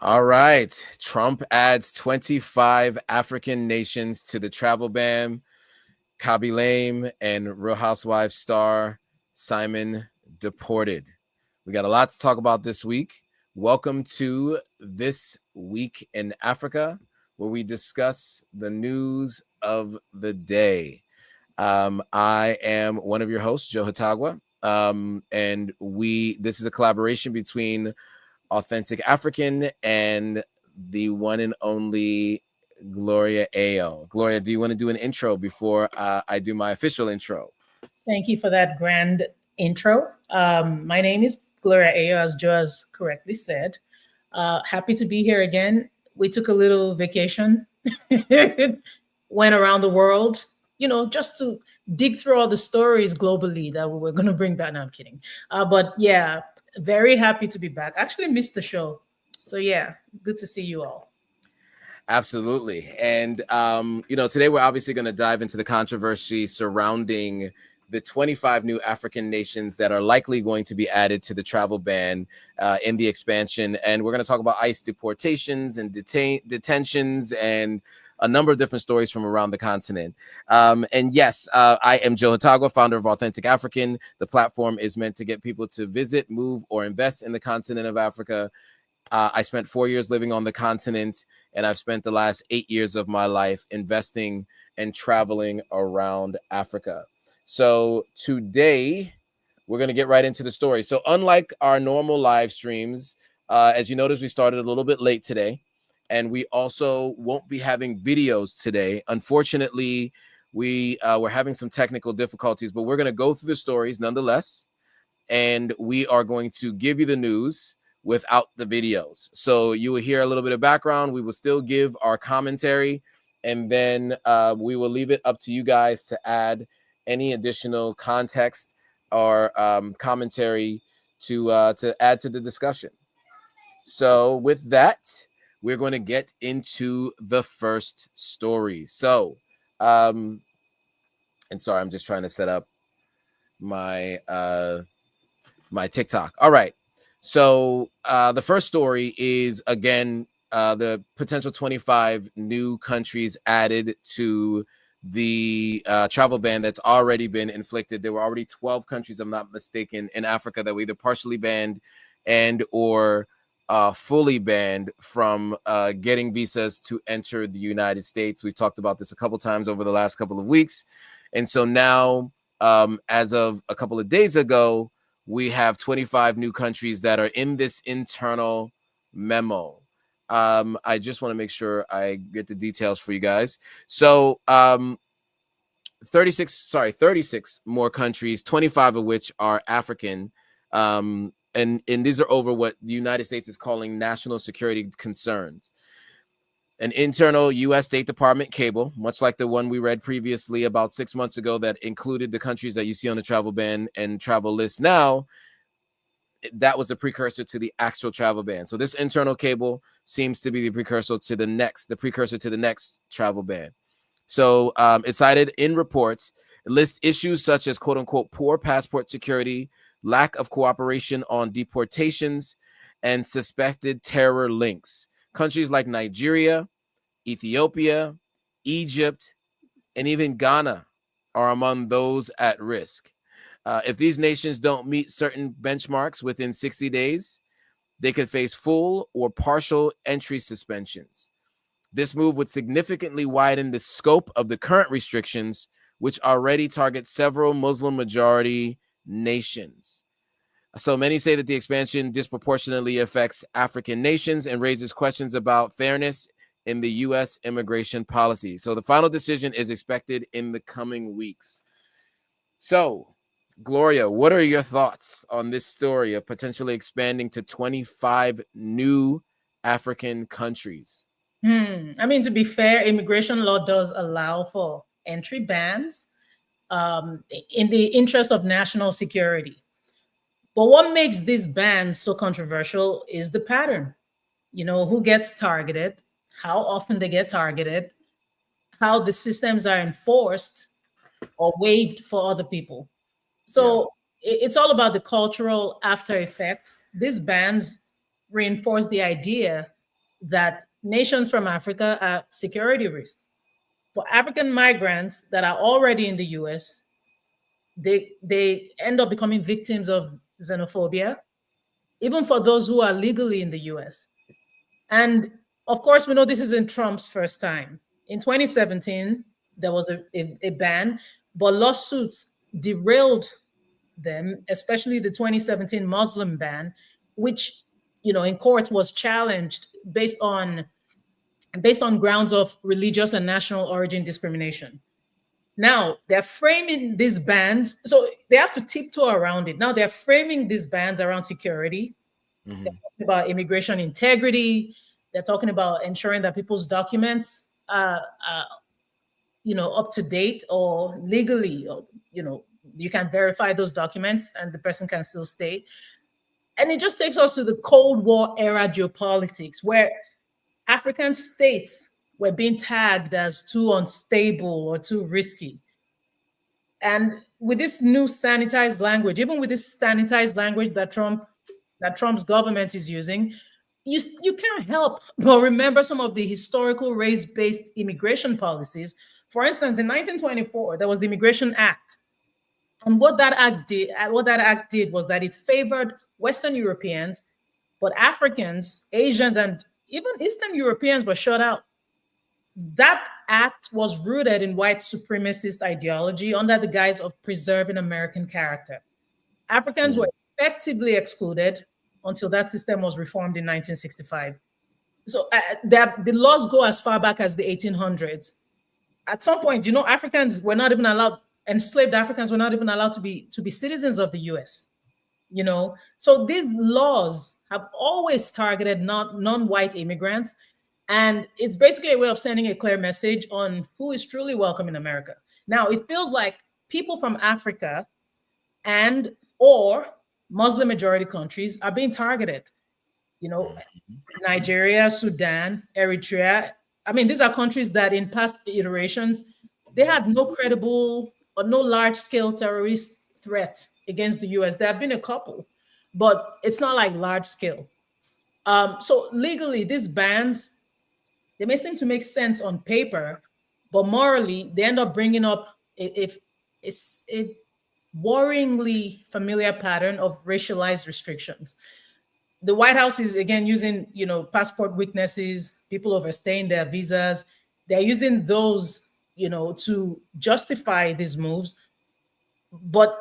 All right. Trump adds 25 African nations to the travel ban. Khaby Lame and Real Housewives star Simon deported. We got a lot to talk about this week. Welcome to This Week in Africa, where we discuss the news of the day. I am one of your hosts, Joe Hatagwa, and this is a collaboration between Authentic African and the one and only Gloria Ayo. Gloria, do you want to do an intro before I do my official intro? Thank you for that grand intro. My name is Gloria Ayo, as Joe has correctly said. Happy to be here again. We took a little vacation, went around the world, just to dig through all the stories globally that we were going to bring back. No, I'm kidding. But yeah, very happy to be back. Actually missed the show. So yeah, good to see you all. Absolutely. And, today we're obviously going to dive into the controversy surrounding the 25 new African nations that are likely going to be added to the travel ban in the expansion. And we're going to talk about ICE deportations and detentions and a number of different stories from around the continent. And yes, I am Joe Hatagwa, founder of Authentic African. The platform is meant to get people to visit, move, or invest in the continent of Africa. I spent 4 years living on the continent, and I've spent the last 8 years of my life investing and traveling around Africa. So today, we're going to get right into the story. So unlike our normal live streams, as you notice, we started a little bit late today, and we also won't be having videos today. Unfortunately, we're having some technical difficulties, but we're going to go through the stories nonetheless, and we are going to give you the news without the videos. So you will hear a little bit of background. We will still give our commentary, and then we will leave it up to you guys to add any additional context or commentary to add to the discussion. So with that, we're going to get into the first story. So, and sorry, I'm just trying to set up my my TikTok. All right. So the first story is, again, the potential 25 new countries added to the travel ban that's already been inflicted. There were already 12 countries, I'm not mistaken, in Africa that were either partially banned and or fully banned from getting visas to enter the United States. We've talked about this a couple times over the last couple of weeks. And so now, as of a couple of days ago, we have 25 new countries that are in this internal memo. I just want to make sure I get the details for you guys. So 36 more countries, 25 of which are African. And these are over what the United States is calling national security concerns. An internal U.S. State Department cable, much like the one we read previously about 6 months ago that included the countries that you see on the travel ban and travel list now, that was the precursor to the actual travel ban. So this internal cable seems to be the precursor to the next travel ban. So it cited in reports, it lists issues such as, quote unquote, poor passport security, lack of cooperation on deportations, and suspected terror links. Countries like Nigeria, Ethiopia, Egypt, and even Ghana are among those at risk. If these nations don't meet certain benchmarks within 60 days, they could face full or partial entry suspensions. This move would significantly widen the scope of the current restrictions, which already target several Muslim-majority nations. So many say that the expansion disproportionately affects African nations and raises questions about fairness in the U.S. immigration policy. So the final decision is expected in the coming weeks. So, Gloria, what are your thoughts on this story of potentially expanding to 25 new African countries? I mean, to be fair, immigration law does allow for entry bans in the interest of national security. But what makes these bans so controversial is the pattern. Who gets targeted, how often they get targeted, how the systems are enforced or waived for other people. So it's all about the cultural after effects. These bans reinforce the idea that nations from Africa are security risks. For African migrants that are already in the US, they end up becoming victims of xenophobia, even for those who are legally in the US. And of course, we know this isn't Trump's first time. In 2017, there was a ban, but lawsuits derailed them, especially the 2017 Muslim ban, which in court was challenged based on grounds of religious and national origin discrimination. Now they're framing these bans, so they have to tiptoe around it. Now they're framing these bans around security. Mm-hmm. They're talking about immigration integrity. They're talking about ensuring that people's documents are up to date or legally, or, you can verify those documents and the person can still stay. And it just takes us to the Cold War era geopolitics, where African states were being tagged as too unstable or too risky. And with this new sanitized language, even with this sanitized language that Trump's government is using, you can't help but remember some of the historical race-based immigration policies. For instance, in 1924, there was the Immigration Act. And what that act did was that it favored Western Europeans, but Africans, Asians, and even Eastern Europeans were shut out. That act was rooted in white supremacist ideology under the guise of preserving American character. Africans were effectively excluded until that system was reformed in 1965. So the laws go as far back as the 1800s. At some point, Africans were not even allowed, enslaved Africans were not even allowed to be citizens of the US. So these laws have always targeted non-white immigrants, and it's basically a way of sending a clear message on who is truly welcome in America. Now, it feels like people from Africa and or Muslim majority countries are being targeted. Nigeria, Sudan, Eritrea. I mean, these are countries that in past iterations, they had no credible or no large-scale terrorist threat against the US. There have been a couple, but it's not like large scale. So legally, these bans, they may seem to make sense on paper, but morally, they end up bringing up a worryingly familiar pattern of racialized restrictions. The White House is again using, passport weaknesses, people overstaying their visas. They're using those, to justify these moves. But,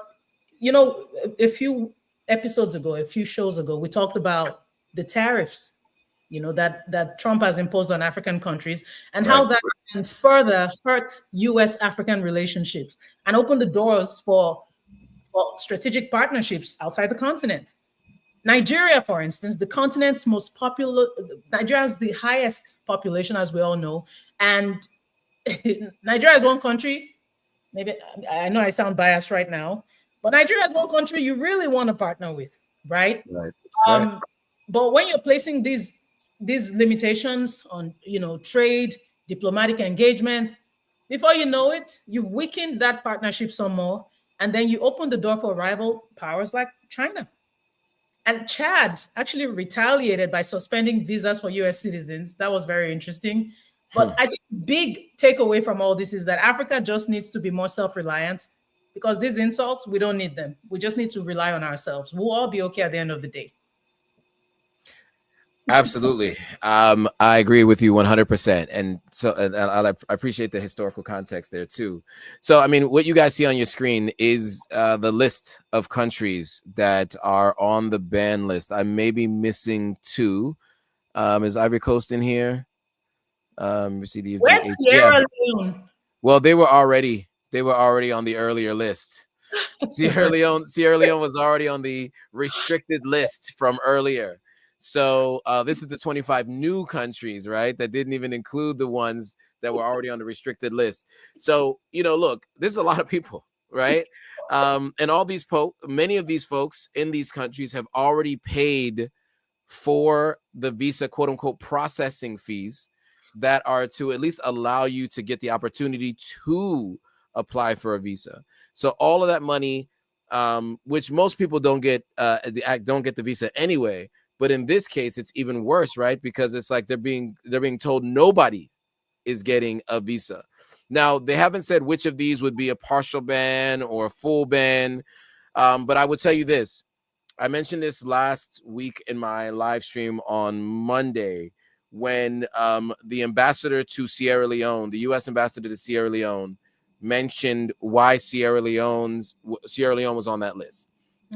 a few episodes ago, a few shows ago, we talked about the tariffs, that Trump has imposed on African countries, and how that can further hurt US-African relationships and open the doors for strategic partnerships outside the continent. Nigeria, for instance, the continent's most popular, Nigeria has the highest population, as we all know. And Nigeria is one country, maybe I know I sound biased right now, but Nigeria is one country you really want to partner with, right? Right. But when you're placing these limitations on, trade, diplomatic engagements, before you know it, you've weakened that partnership some more, and then you open the door for rival powers like China. And Chad actually retaliated by suspending visas for US citizens. That was very interesting. But I think big takeaway from all this is that Africa just needs to be more self-reliant, because these insults, we don't need them. We just need to rely on ourselves. We'll all be okay at the end of the day. Absolutely. I agree with you 100%. And so I appreciate the historical context there too. So, I mean, what you guys see on your screen is the list of countries that are on the ban list. I may be missing two. Is Ivory Coast in here? You see the Where's Sierra Leone? Well, they were already on the earlier list. Sierra Leone was already on the restricted list from earlier. So this is the 25 new countries, right, that didn't even include the ones that were already on the restricted list. So, look, this is a lot of people, right? And many of these folks in these countries have already paid for the visa, quote unquote, processing fees that are to at least allow you to get the opportunity to apply for a visa. So all of that money, which most people don't get the visa anyway, But in this case, it's even worse, right? Because it's like they're being told nobody is getting a visa. Now, they haven't said which of these would be a partial ban or a full ban. But I would tell you this. I mentioned this last week in my live stream on Monday when the ambassador to Sierra Leone, the U.S. ambassador to Sierra Leone, mentioned why Sierra Leone was on that list.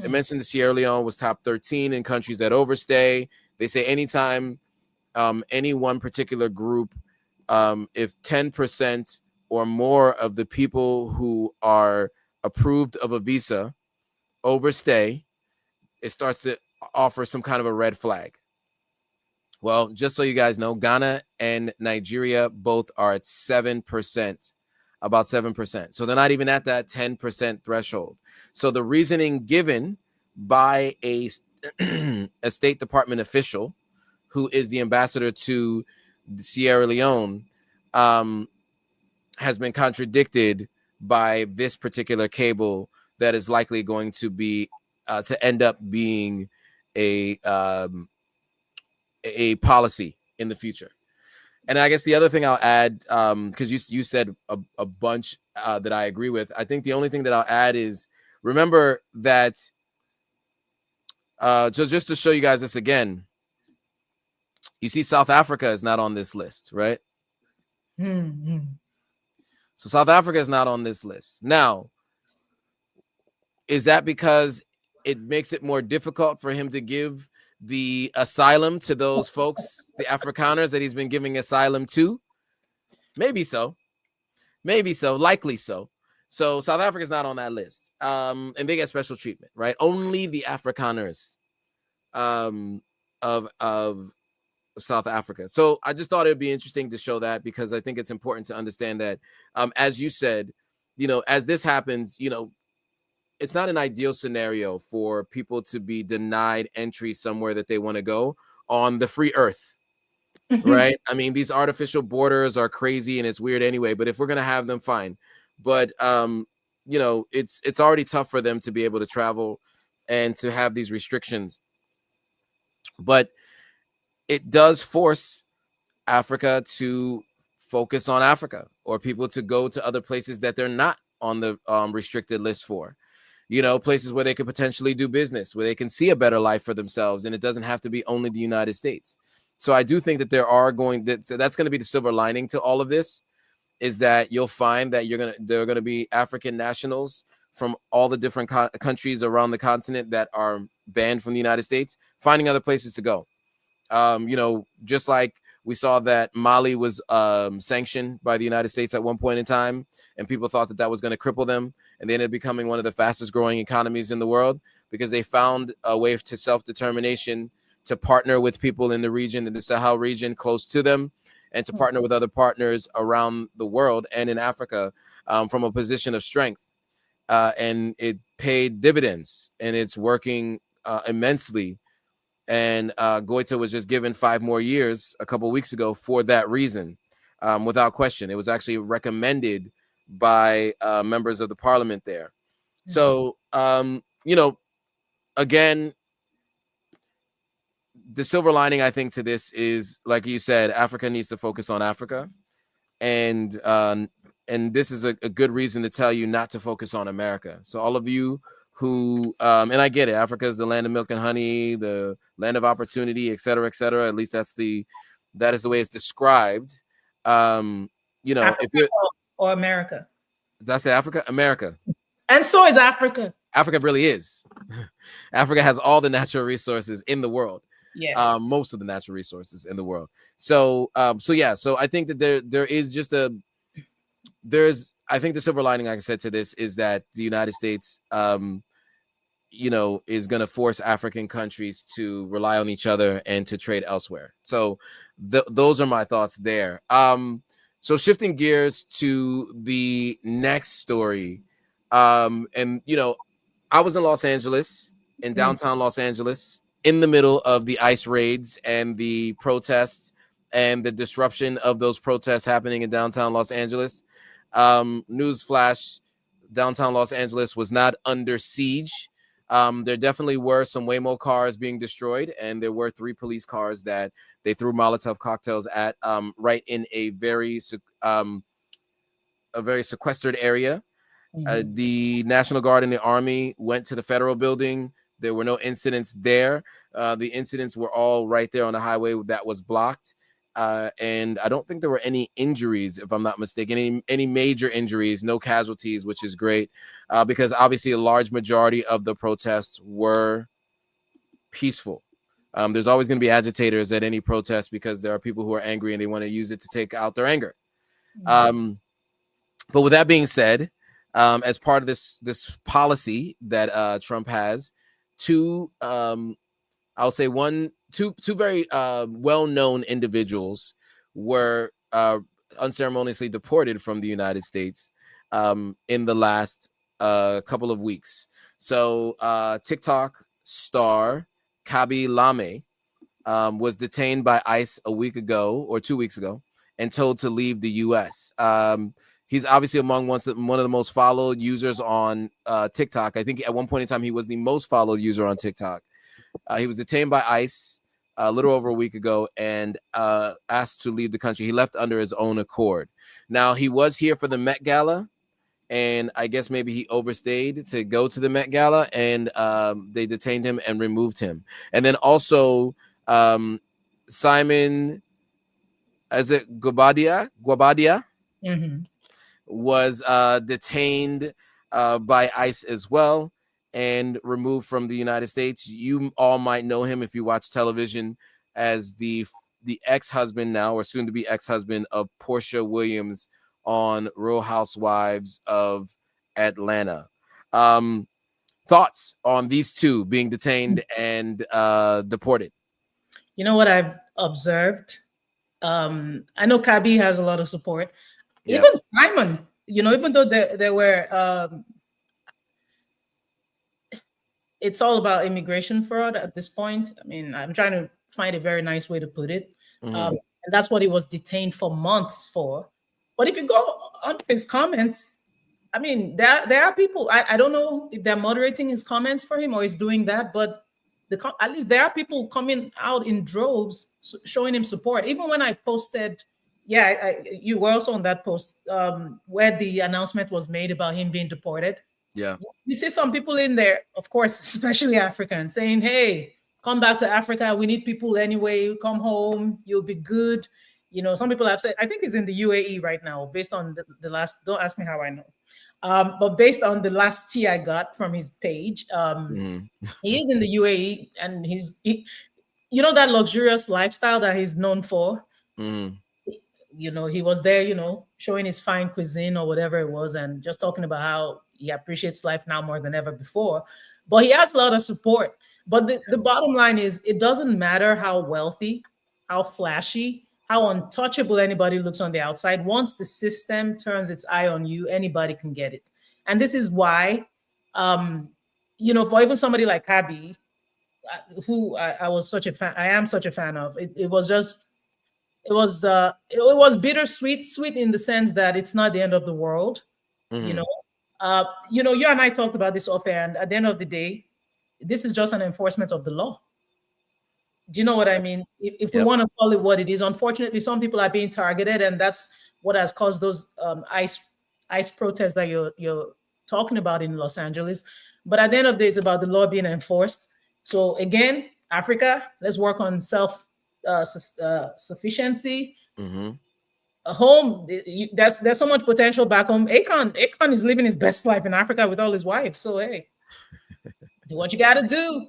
It mentioned that Sierra Leone was top 13 in countries that overstay. They say anytime any one particular group, if 10% or more of the people who are approved of a visa overstay, it starts to offer some kind of a red flag. Well, just so you guys know, Ghana and Nigeria both are at 7%, about 7%. So they're not even at that 10% threshold. So the reasoning given by a State Department official who is the ambassador to Sierra Leone has been contradicted by this particular cable that is likely going to be to end up being a policy in the future. And I guess the other thing I'll add, because you said a bunch that I agree with. I think the only thing that I'll add is remember that so just to show you guys this again, you see South Africa is not on this list, right? Mm-hmm. So South Africa is not on this list. Now, is that because it makes it more difficult for him to give the asylum to those folks, the Afrikaners that he's been giving asylum to? Maybe so. Maybe so. Likely so. So South Africa is not on that list. And they get special treatment, right? Only the Afrikaners of South Africa. So I just thought it'd be interesting to show that, because I think it's important to understand that, as you said, as this happens, it's not an ideal scenario for people to be denied entry somewhere that they want to go on the free earth, right? I mean, these artificial borders are crazy and it's weird anyway, but if we're going to have them, fine. But, it's already tough for them to be able to travel and to have these restrictions. But it does force Africa to focus on Africa, or people to go to other places that they're not on the restricted list for. Places where they could potentially do business, where they can see a better life for themselves, and it doesn't have to be only the United States. So I do think that that's going to be the silver lining to all of this, is that you'll find that there are going to be African nationals from all the different countries around the continent that are banned from the United States, finding other places to go. Just like we saw that Mali was sanctioned by the United States at one point in time, and people thought that was going to cripple them. And they ended up becoming one of the fastest growing economies in the world, because they found a way to self-determination, to partner with people in the region, in the Sahel region close to them, and to partner with other partners around the world and in Africa from a position of strength. And it paid dividends, and it's working immensely. And Goita was just given 5 more years a couple of weeks ago for that reason, without question. It was actually recommended by members of the parliament there. So, again, the silver lining, I think, to this is, like you said, Africa needs to focus on Africa. And this is a good reason to tell you not to focus on America. So all of you who, and I get it, Africa is the land of milk and honey, the land of opportunity, et cetera, et cetera. At least that is the way it's described. Africa, if you're, or America. Did I say Africa? America. And so is Africa. Africa really is. Africa has all the natural resources in the world. Yes. Most of the natural resources in the world. So I think that there is just I think the silver lining, like I said, to this is that the United States, is going to force African countries to rely on each other and to trade elsewhere. So those are my thoughts there. So shifting gears to the next story, and I was in Los Angeles, in downtown Los Angeles, in the middle of the ICE raids and the protests and the disruption of those protests happening in downtown Los Angeles. Newsflash: downtown Los Angeles was not under siege There definitely were some Waymo cars being destroyed, and there were 3 police cars that they threw Molotov cocktails at, right in a very sequestered area. The National Guard and the Army went to the federal building. There were no incidents there. The incidents were all right there on the highway that was blocked. And I don't think there were any injuries, if I'm not mistaken, any major injuries, no casualties, which is great, because obviously a large majority of the protests were peaceful. There's always going to be agitators at any protest because there are people who are angry and they want to use it to take out their anger. But with that being said, as part of this policy that Trump has, two very well-known individuals were unceremoniously deported from the United States in the last couple of weeks. So TikTok star Khaby Lame was detained by ICE a week ago or 2 weeks ago and told to leave the U.S. He's obviously among one of the most followed users on TikTok. I think at one point in time he was the most followed user on TikTok. He was detained by ICE a little over a week ago and asked to leave the country. He left under his own accord. Now, he was here for the Met Gala, and I guess maybe he overstayed to go to the Met Gala, and they detained him and removed him. And then also Simon, is it Guobadia? Was detained by ICE as well and removed from the United States. You all might know him if you watch television as the ex-husband now, or soon to be ex-husband, of Portia Williams on Real Housewives of Atlanta. Thoughts on these two being detained and deported? You know what I've observed? I know Khaby has a lot of support. Yeah. Even Simon, even though there were, it's all about immigration fraud at this point. I mean, I'm trying to find a very nice way to put it. And that's what he was detained for months for. But if you go on his comments, I mean, there are people, I don't know if they're moderating his comments for him or he's doing that, but at least there are people coming out in droves showing him support. Even when I posted, you were also on that post where the announcement was made about him being deported. Yeah. You see some people in there, of course, especially Africans, saying, hey, come back to Africa. We need people anyway. Come home. You'll be good. Some people have said, I think it's in the UAE right now, based on the last, don't ask me how I know. But based on the last tea I got from his page, he is in the UAE, and he that luxurious lifestyle that he's known for. He was there, showing his fine cuisine or whatever it was, and just talking about how he appreciates life now more than ever before. But he has a lot of support. But the bottom line is, it doesn't matter how wealthy, how flashy, how untouchable anybody looks on the outside. Once the system turns its eye on you, anybody can get it. And this is why, for even somebody like Khaby, who I am such a fan of, it was bittersweet, sweet in the sense that it's not the end of the world. You and I talked about this off air, and at the end of the day, this is just an enforcement of the law. Do you know what I mean? If we want to call it what it is, unfortunately, some people are being targeted, and that's what has caused those ICE protests that you're talking about in Los Angeles. But at the end of the day, it's about the law being enforced. So again, Africa, let's work on sufficiency. Home, there's so much potential back home. Akon is living his best life in Africa with all his wives. So hey, do what you got to do.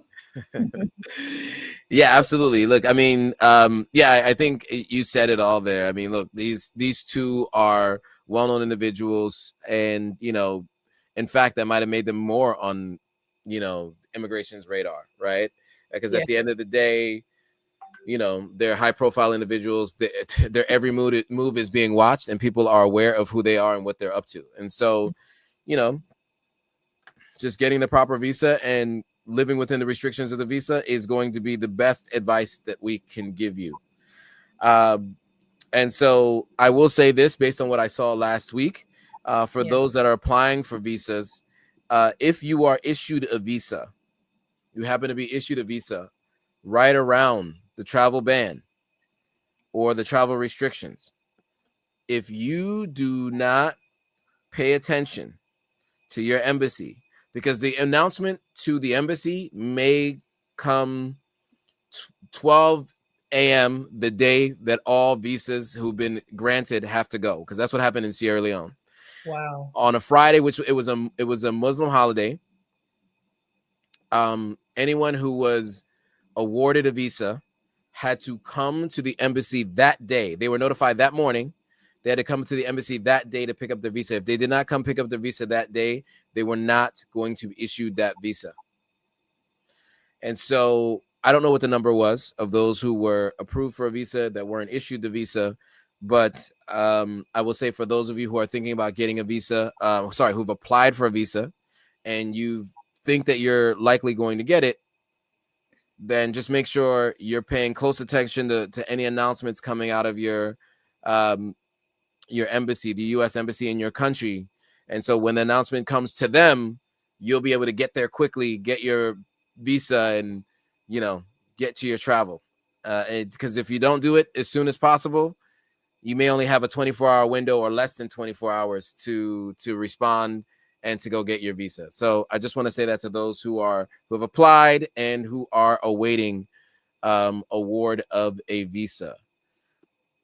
Yeah, absolutely. Look, I mean, I think you said it all there. I mean, look, these two are well-known individuals, and in fact, that might have made them more on immigration's radar, right? Because at the end of the day, they're high-profile individuals. Their every move is being watched, and people are aware of who they are and what they're up to. And so, just getting the proper visa and living within the restrictions of the visa is going to be the best advice that we can give you. And so I will say this, based on what I saw last week, for those that are applying for visas, if you are issued a visa you happen to be issued a visa right around the travel ban or the travel restrictions, if you do not pay attention to your embassy, because the announcement to the embassy may come 12 a.m. the day that all visas who've been granted have to go, because that's what happened in Sierra Leone. Wow. On a Friday, which it was a Muslim holiday, anyone who was awarded a visa had to come to the embassy that day. They were notified that morning. They had to come to the embassy that day to pick up their visa. If they did not come pick up their visa that day, they were not going to be issued that visa. And so I don't know what the number was of those who were approved for a visa that weren't issued the visa. But I will say, for those of you who are thinking about getting a visa, who've applied for a visa and you think that you're likely going to get it, then just make sure you're paying close attention to any announcements coming out of your embassy, the U.S. embassy in your country. And so when the announcement comes to them, you'll be able to get there quickly, get your visa, and, get to your travel. Because if you don't do it as soon as possible, you may only have a 24-hour window or less than 24 hours to respond and to go get your visa. So I just want to say that to those who have applied and who are awaiting award of a visa.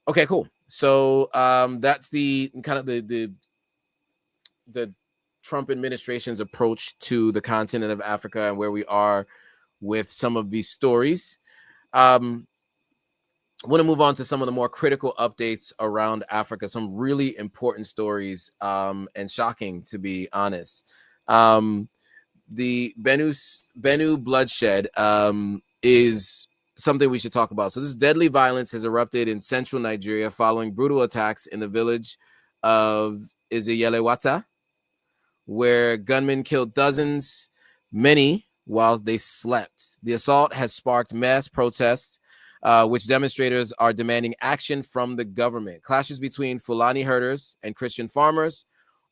Okay, cool. So that's the kind of the Trump administration's approach to the continent of Africa and where we are with some of these stories. I want to move on to some of the more critical updates around Africa, some really important stories, and shocking, to be honest. The Benue bloodshed is something we should talk about. So this deadly violence has erupted in central Nigeria following brutal attacks in the village of Yelewata, where gunmen killed dozens, many while they slept. The assault has sparked mass protests, which demonstrators are demanding action from the government. Clashes between Fulani herders and Christian farmers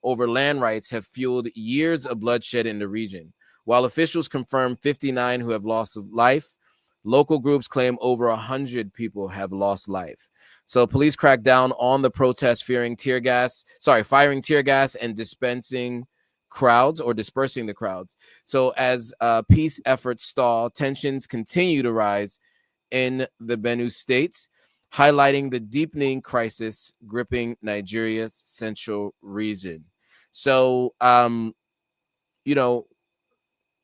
over land rights have fueled years of bloodshed in the region. While officials confirm 59 who have lost life, local groups claim over 100 people have lost life. So police cracked down on the protests, firing tear gas and dispersing the crowds. So as peace efforts stall, tensions continue to rise in the Benue state, highlighting the deepening crisis gripping Nigeria's central region. So,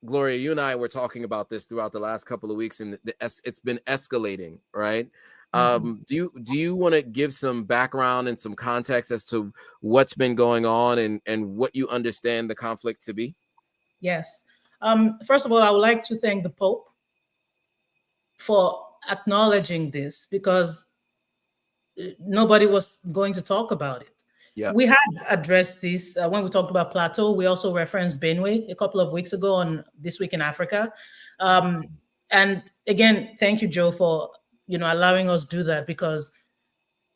Gloria, you and I were talking about this throughout the last couple of weeks, and it's been escalating, right? Do you want to give some background and some context as to what's been going on and what you understand the conflict to be? Yes. First of all, I would like to thank the Pope for acknowledging this, because nobody was going to talk about it. Yeah. We had addressed this when we talked about Plateau. We also referenced Benue a couple of weeks ago on This Week in Africa. And again, thank you, Joe, for allowing us do that, because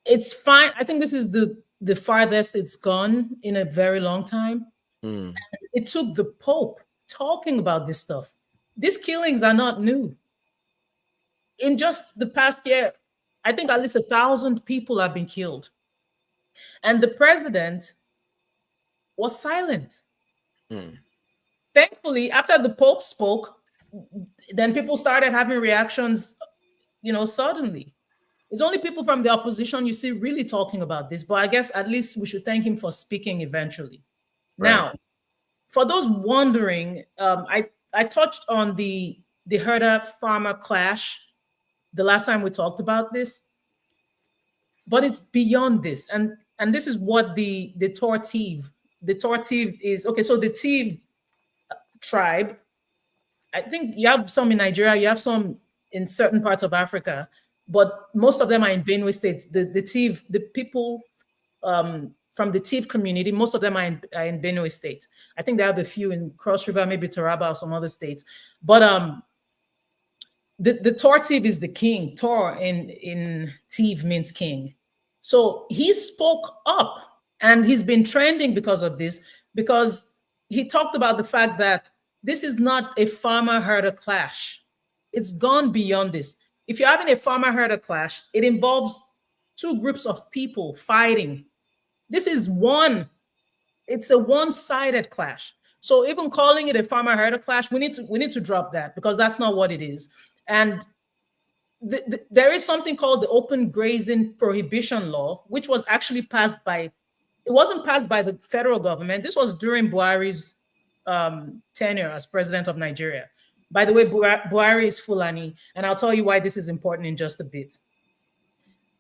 it's fine. I think this is the farthest it's gone in a very long time. It took the Pope talking about this stuff. These killings are not new. In just the past year, I think at least 1,000 people have been killed. And the president was silent. Thankfully, after the Pope spoke, then people started having reactions, suddenly. It's only people from the opposition you see really talking about this. But I guess at least we should thank him for speaking eventually. Right. Now, for those wondering, I touched on the herder-farmer clash the last time we talked about this. But it's beyond this. And this is what the Tortiv is. Okay, so the Tiv tribe, I think you have some in Nigeria, you have some in certain parts of Africa, but most of them are in Benue State. The Tiv, the people from the Tiv community, most of them are in Benue State. I think they have a few in Cross River, maybe Taraba or some other states. But the Tortiv is the king. Tor in Tiv means king. So he spoke up, and he's been trending because of this, because he talked about the fact that this is not a farmer-herder clash. It's gone beyond this. If you're having a farmer-herder clash, it involves two groups of people fighting. This is it's a one-sided clash. So even calling it a farmer-herder clash, we need to drop that, because that's not what it is. And there is something called the Open Grazing Prohibition Law, which was actually passed by, it wasn't passed by the federal government. This was during Buhari's tenure as president of Nigeria. By the way, Buhari is Fulani, and I'll tell you why this is important in just a bit.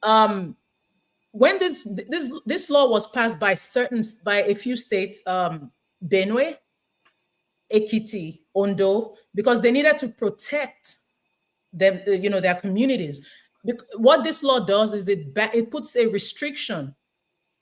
When this law was passed by a few states, Benue, Ekiti, Ondo, because they needed to protect them, their communities. What this law does is it puts a restriction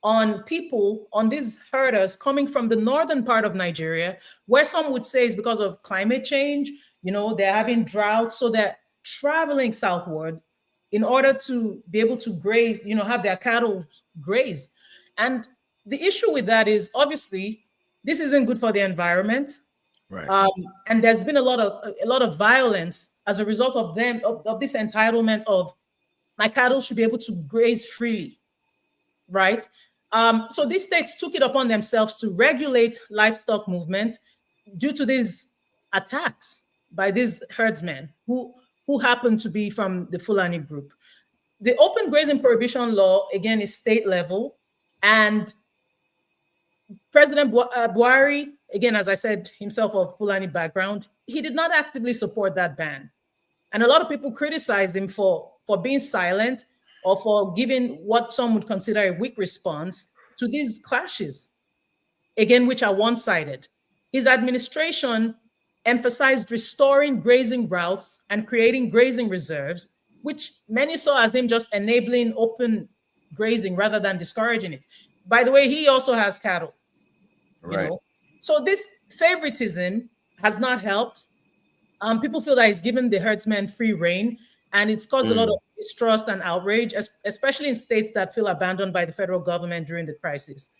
on people, on these herders coming from the northern part of Nigeria, where some would say is because of climate change. They're having drought, so they're traveling southwards in order to be able to graze, have their cattle graze. And the issue with that is, obviously, this isn't good for the environment. Right. And there's been a lot of violence as a result of this entitlement of, my cattle should be able to graze freely, right? So these states took it upon themselves to regulate livestock movement due to these attacks by these herdsmen who happen to be from the Fulani group. The Open Grazing Prohibition Law, again, is state level, and President Buhari, again, as I said, himself of Fulani background, he did not actively support that ban. And a lot of people criticized him for being silent, or for giving what some would consider a weak response to these clashes, again, which are one-sided. His administration emphasized restoring grazing routes and creating grazing reserves, which many saw as him just enabling open grazing rather than discouraging it. By the way, he also has cattle. Right. So this favoritism has not helped. People feel that he's given the herdsmen free rein, and it's caused a lot of distrust and outrage, especially in states that feel abandoned by the federal government during the crisis.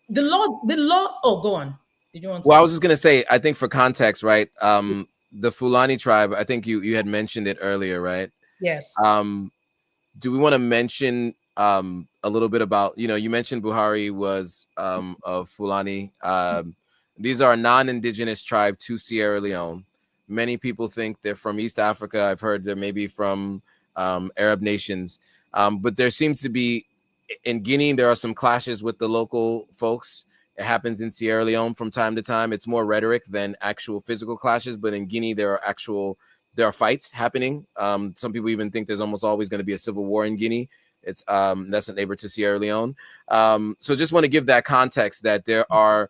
The law. Oh, go on. Did you want to? Well, I was just going to say, I think for context, right? The Fulani tribe, I think you had mentioned it earlier, right? Yes. Do we want to mention a little bit about, you mentioned Buhari was of Fulani. These are a non-indigenous tribe to Sierra Leone. Many people think they're from East Africa. I've heard they're maybe from Arab nations. But there seems to be, in Guinea, there are some clashes with the local folks. It happens in Sierra Leone from time to time. It's more rhetoric than actual physical clashes. But in Guinea, there are fights happening. Some people even think there's almost always going to be a civil war in Guinea. It's that's a neighbor to Sierra Leone. So just want to give that context that there are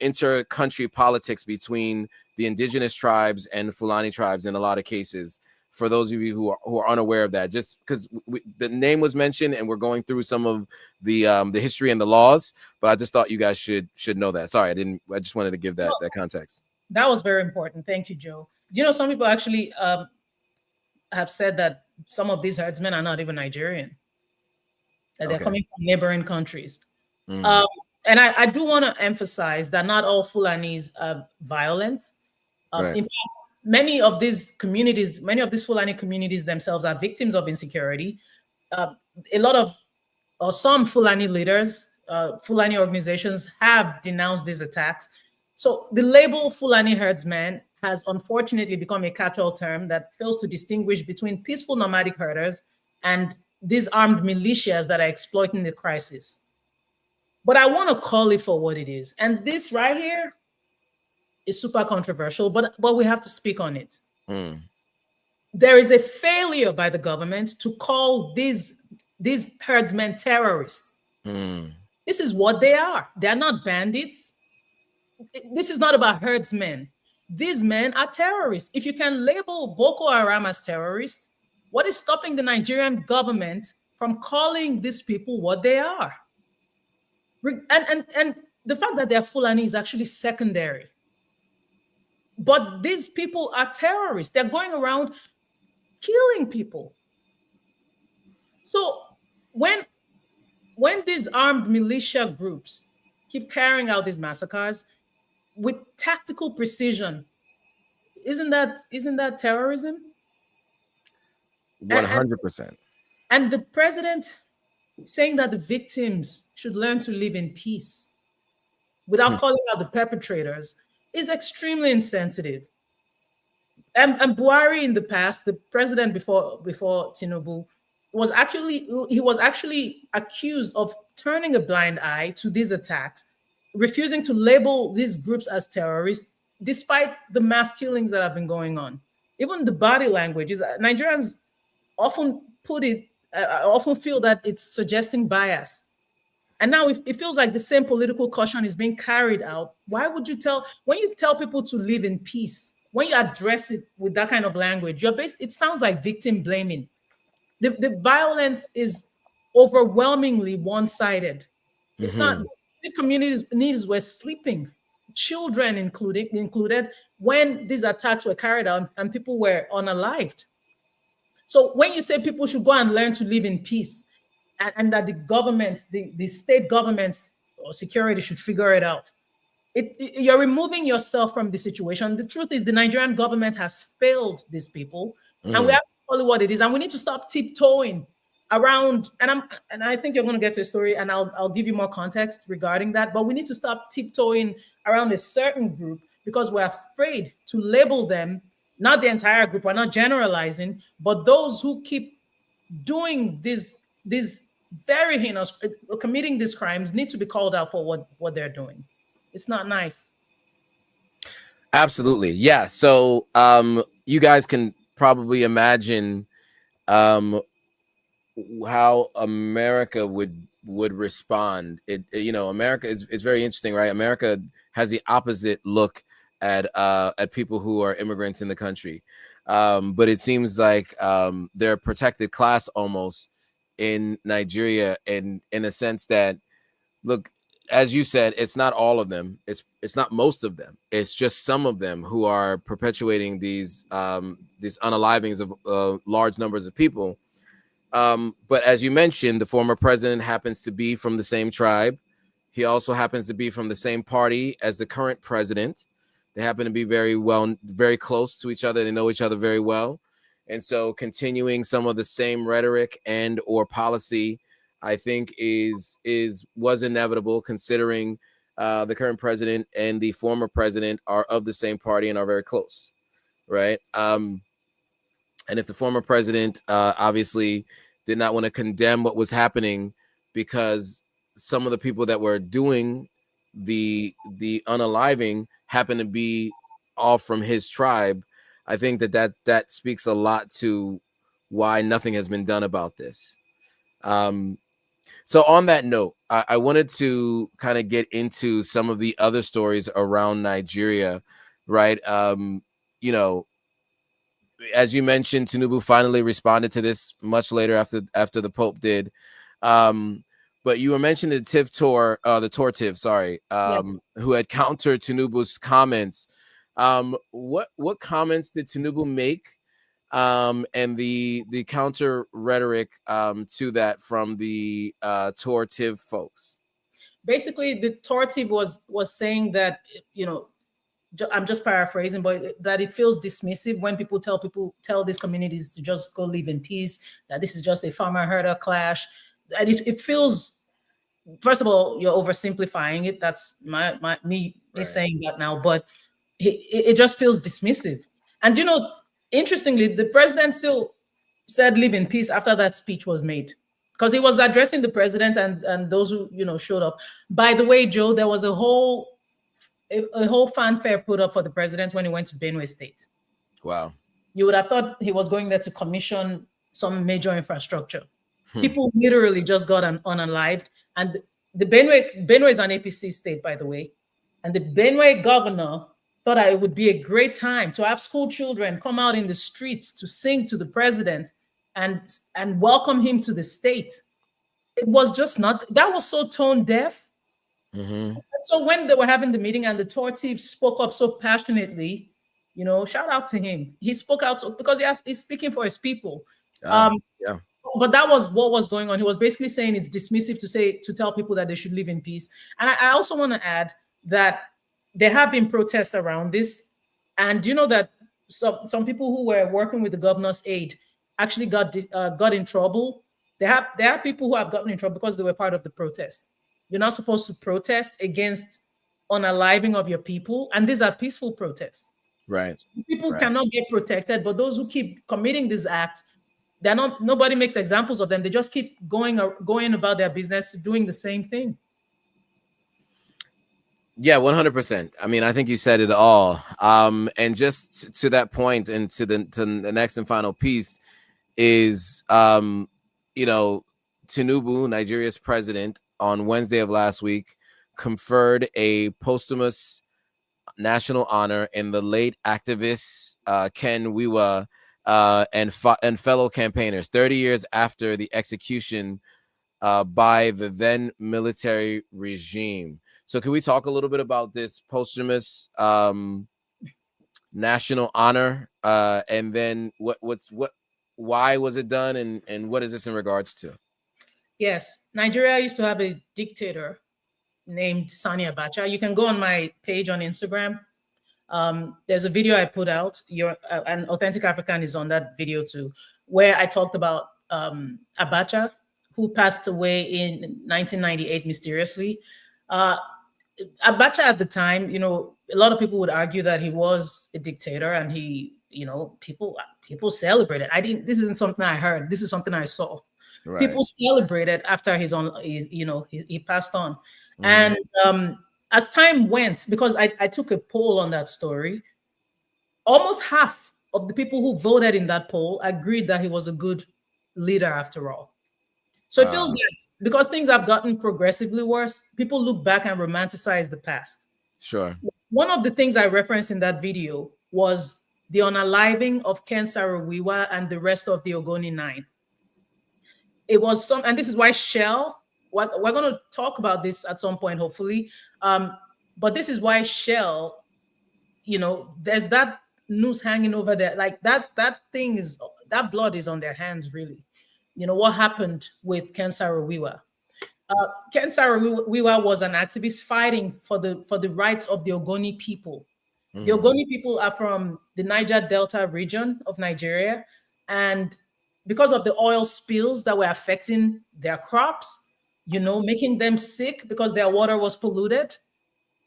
inter-country politics between the indigenous tribes and Fulani tribes in a lot of cases. For those of you who are unaware of that, just because the name was mentioned and we're going through some of the history and the laws, but I just thought you guys should know that. Sorry, I just wanted to give that context. That was very important. Thank you, Joe. Some people actually have said that some of these herdsmen are not even Nigerian, that they're coming from neighboring countries. And I do want to emphasize that not all Fulanis are violent. Right. In fact, many of these Fulani communities themselves are victims of insecurity. Some Fulani leaders, Fulani organizations have denounced these attacks. So the label Fulani herdsman has unfortunately become a catch-all term that fails to distinguish between peaceful nomadic herders and these armed militias that are exploiting the crisis. But I want to call it for what it is. And this right here is super controversial, but we have to speak on it. There is a failure by the government to call these herdsmen terrorists. This is what they are. They're not bandits. This is not about herdsmen. These men are terrorists. If you can label Boko Haram as terrorists, what is stopping the Nigerian government from calling these people what they are? And the fact that they're Fulani is actually secondary. But these people are terrorists. They're going around killing people. So when these armed militia groups keep carrying out these massacres, with tactical precision. Isn't that terrorism? 100%. And the president saying that the victims should learn to live in peace without calling out the perpetrators is extremely insensitive. And Buhari in the past, the president before Tinubu, was actually accused of turning a blind eye to these attacks, refusing to label these groups as terrorists, despite the mass killings that have been going on. Even the body language is Nigerians often put it often feel that it's suggesting bias. And now it feels like the same political caution is being carried out. Why would you when you tell people to live in peace, when you address it with that kind of language, it sounds like victim blaming. The violence is overwhelmingly one-sided. It's not, these communities were sleeping, children included, when these attacks were carried out and people were unalived. So when you say people should go and learn to live in peace, and that the governments, the state governments or security should figure it out, you're removing yourself from the situation. The truth is the Nigerian government has failed these people, and we have to call it what it is. And we need to stop tiptoeing around. And I think you're going to get to a story, and I'll give you more context regarding that. But we need to stop tiptoeing around a certain group because we're afraid to label them. Not the entire group. We're not generalizing, but those who keep doing these very heinous, committing these crimes, need to be called out for what they're doing. It's not nice. Absolutely. Yeah. So you guys can probably imagine how America would respond. America is very interesting, right? America has the opposite look at people who are immigrants in the country. But it seems like they're a protected class almost in Nigeria, in a sense that, look, as you said, it's not all of them. It's not most of them. It's just some of them who are perpetuating these unalivings of large numbers of people. But as you mentioned, the former president happens to be from the same tribe. He also happens to be from the same party as the current president. They happen to be very close to each other. They know each other very well. And so continuing some of the same rhetoric and or policy, I think was inevitable, considering the current president and the former president are of the same party and are very close, right? And if the former president obviously did not want to condemn what was happening because some of the people that were doing the unaliving happen to be all from his tribe, I think that speaks a lot to why nothing has been done about this. So on that note, I wanted to kind of get into some of the other stories around Nigeria, right? As you mentioned, Tinubu finally responded to this much later after the Pope did. But you were mentioning the Tortiv, who had countered Tinubu's comments. What comments did Tinubu make? And the counter rhetoric to that from the Tortiv folks. Basically, the Tortiv was saying that, I'm just paraphrasing, but that it feels dismissive when people tell these communities to just go live in peace, that this is just a farmer-herder clash. And it feels, first of all, you're oversimplifying it. That's me saying that now, but it just feels dismissive. And, interestingly, the president still said live in peace after that speech was made, because he was addressing the president and those who, showed up. By the way, Joe, there was a whole fanfare put up for the president when he went to Benue State. Wow. You would have thought he was going there to commission some major infrastructure. People literally just got unalived. And the Benue is an APC state, by the way. And the Benue governor thought that it would be a great time to have school children come out in the streets to sing to the president and welcome him to the state. It was just that was so tone deaf. So when they were having the meeting and the Tortiv spoke up so passionately, shout out to him. He spoke out because he's speaking for his people. Yeah. But that was what was going on. He was basically saying it's dismissive to tell people that they should live in peace. And I also want to add that there have been protests around this, and you know that some people who were working with the governor's aide actually got in trouble. There are people who have gotten in trouble because they were part of the protest. You're not supposed to protest against unaliving of your people, and these are peaceful protests. Right. People cannot get protected, but those who keep committing these acts, they're not. Nobody makes examples of them. They just keep going about their business, doing the same thing. Yeah, 100%. I mean, I think you said it all. And just to that point, and to the next and final piece is, you know, Tinubu, Nigeria's president, on Wednesday of last week, conferred a posthumous national honor in the late activist Ken Wiwa and fellow campaigners, 30 years after the execution by the then military regime. So can we talk a little bit about this posthumous national honor, and then why was it done, and what is this in regards to? Yes, Nigeria used to have a dictator named Sani Abacha. You can go on my page on Instagram. There's a video I put out. An Authentic African is on that video too, where I talked about Abacha, who passed away in 1998 mysteriously. Abacha at the time, you know, a lot of people would argue that he was a dictator, and he, you know, people celebrated. This isn't something I heard. This is something I saw. Right. People celebrated after he passed on. Mm-hmm. And as time went, because I took a poll on that story, almost half of the people who voted in that poll agreed that he was a good leader after all. So it feels like, because things have gotten progressively worse, people look back and romanticize the past. Sure. One of the things I referenced in that video was the unaliving of Ken Saro-Wiwa and the rest of the Ogoni 9. It was and this is why Shell, we're going to talk about this at some point, hopefully. But this is why Shell, you know, there's that noose hanging over there. Like that blood is on their hands, really. You know, what happened with Ken Saro-Wiwa. Ken Saro-Wiwa was an activist fighting for the rights of the Ogoni people. Mm. The Ogoni people are from the Niger Delta region of Nigeria. And because of the oil spills that were affecting their crops, you know, making them sick because their water was polluted.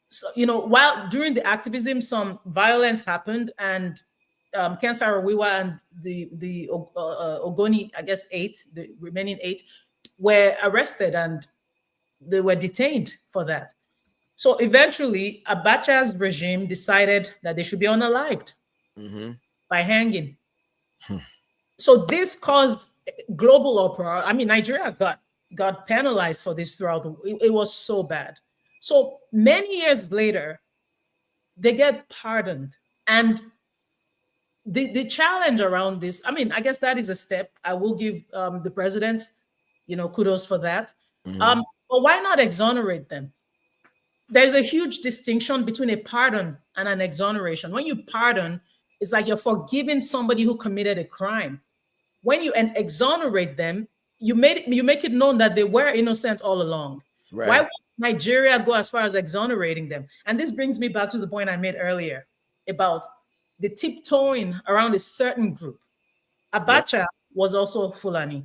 So, you know, while during the activism, some violence happened, and Ken Saro-Wiwa and the Ogoni, I guess 8, the remaining 8, were arrested and they were detained for that. So eventually, Abacha's regime decided that they should be unalived by hanging. So this caused global uproar. I mean, Nigeria got penalized for this throughout. It was so bad. So many years later, they get pardoned. And the challenge around this, I mean, I guess that is a step. I will give the president, you know, kudos for that. But why not exonerate them? There's a huge distinction between a pardon and an exoneration. When you pardon, it's like you're forgiving somebody who committed a crime. When you exonerate them, you make it known that they were innocent all along. Right. Why would Nigeria go as far as exonerating them? And this brings me back to the point I made earlier about the tiptoeing around a certain group. Abacha was also Fulani.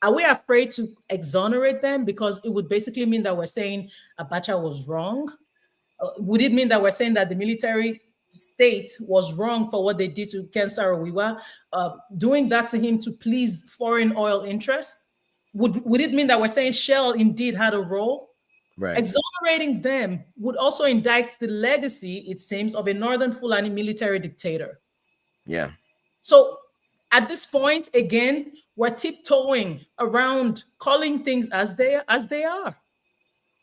Are we afraid to exonerate them because it would basically mean that we're saying Abacha was wrong? Would it mean that we're saying that the military state was wrong for what they did to Ken Saro-Wiwa, doing that to him to please foreign oil interests? Would it mean that we're saying Shell indeed had a role? Right. Exonerating them would also indict the legacy, it seems, of a Northern Fulani military dictator. Yeah. So at this point, again, we're tiptoeing around calling things as they are.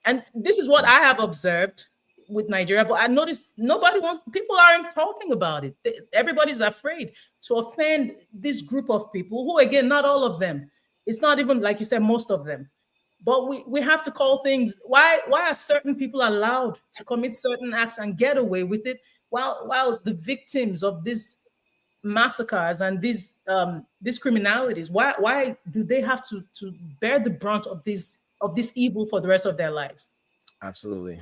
And this is what I have observed with Nigeria, but I noticed people aren't talking about it. Everybody's afraid to offend this group of people who, again, not all of them. It's not even, like you said, most of them. But we have to call things. Why are certain people allowed to commit certain acts and get away with it while the victims of these massacres and these criminalities, why do they have to bear the brunt of this evil for the rest of their lives? Absolutely.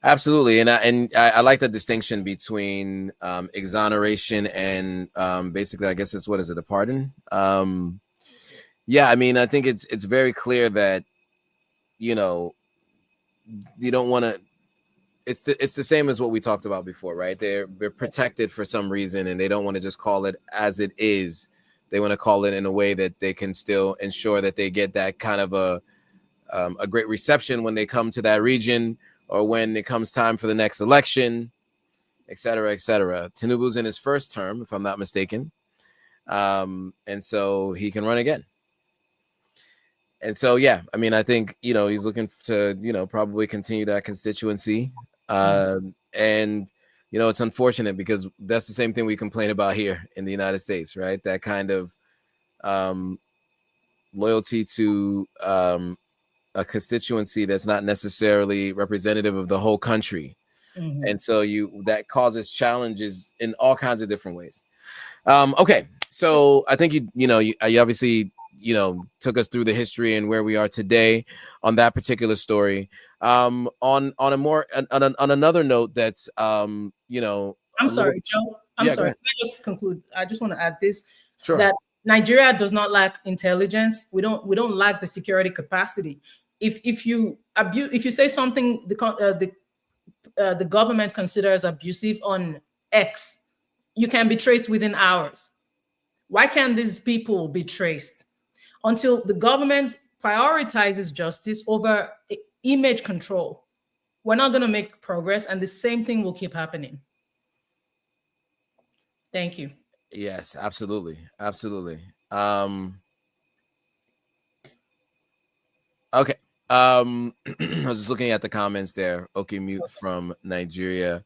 Absolutely, and I like the distinction between exoneration and basically, I guess it's what is it, a pardon? Yeah, I mean, I think it's very clear that you know you don't want to. It's the same as what we talked about before, right? They're protected for some reason, and they don't want to just call it as it is. They want to call it in a way that they can still ensure that they get that kind of a great reception when they come to that region, or when it comes time for the next election, et cetera, et cetera. Tinubu's in his first term, if I'm not mistaken, and so he can run again. And so, yeah, I mean, I think he's looking to probably continue that constituency, and it's unfortunate because that's the same thing we complain about here in the United States, right? That kind of loyalty to a constituency that's not necessarily representative of the whole country. And so that causes challenges in all kinds of different ways. Okay, so I think you obviously took us through the history and where we are today on that particular story. On another note, that's I'm sorry, Joe. I'm sorry. Can I just conclude? I just want to add this. Sure. That Nigeria does not lack intelligence. We don't lack the security capacity. If you say something the government considers abusive on X, you can be traced within hours. Why can't these people be traced? Until the government prioritizes justice over image control, we're not going to make progress, and the same thing will keep happening. Thank you. Yes, absolutely. Okay. I was just looking at the comments there. Okay, mute from Nigeria.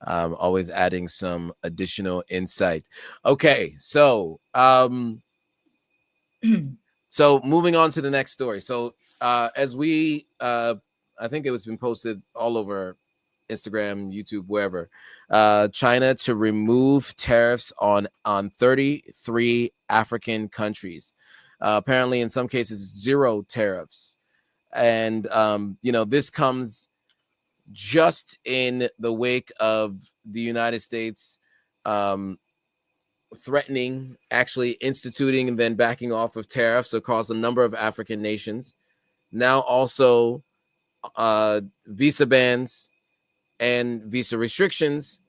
Always adding some additional insight. Okay, so so moving on to the next story. So as we I think it was been posted all over Instagram, YouTube, wherever, China to remove tariffs on 33 African countries. Apparently, in some cases, 0 tariffs. And, this comes just in the wake of the United States threatening, actually instituting, and then backing off of tariffs across a number of African nations. Now also visa bans and visa restrictions,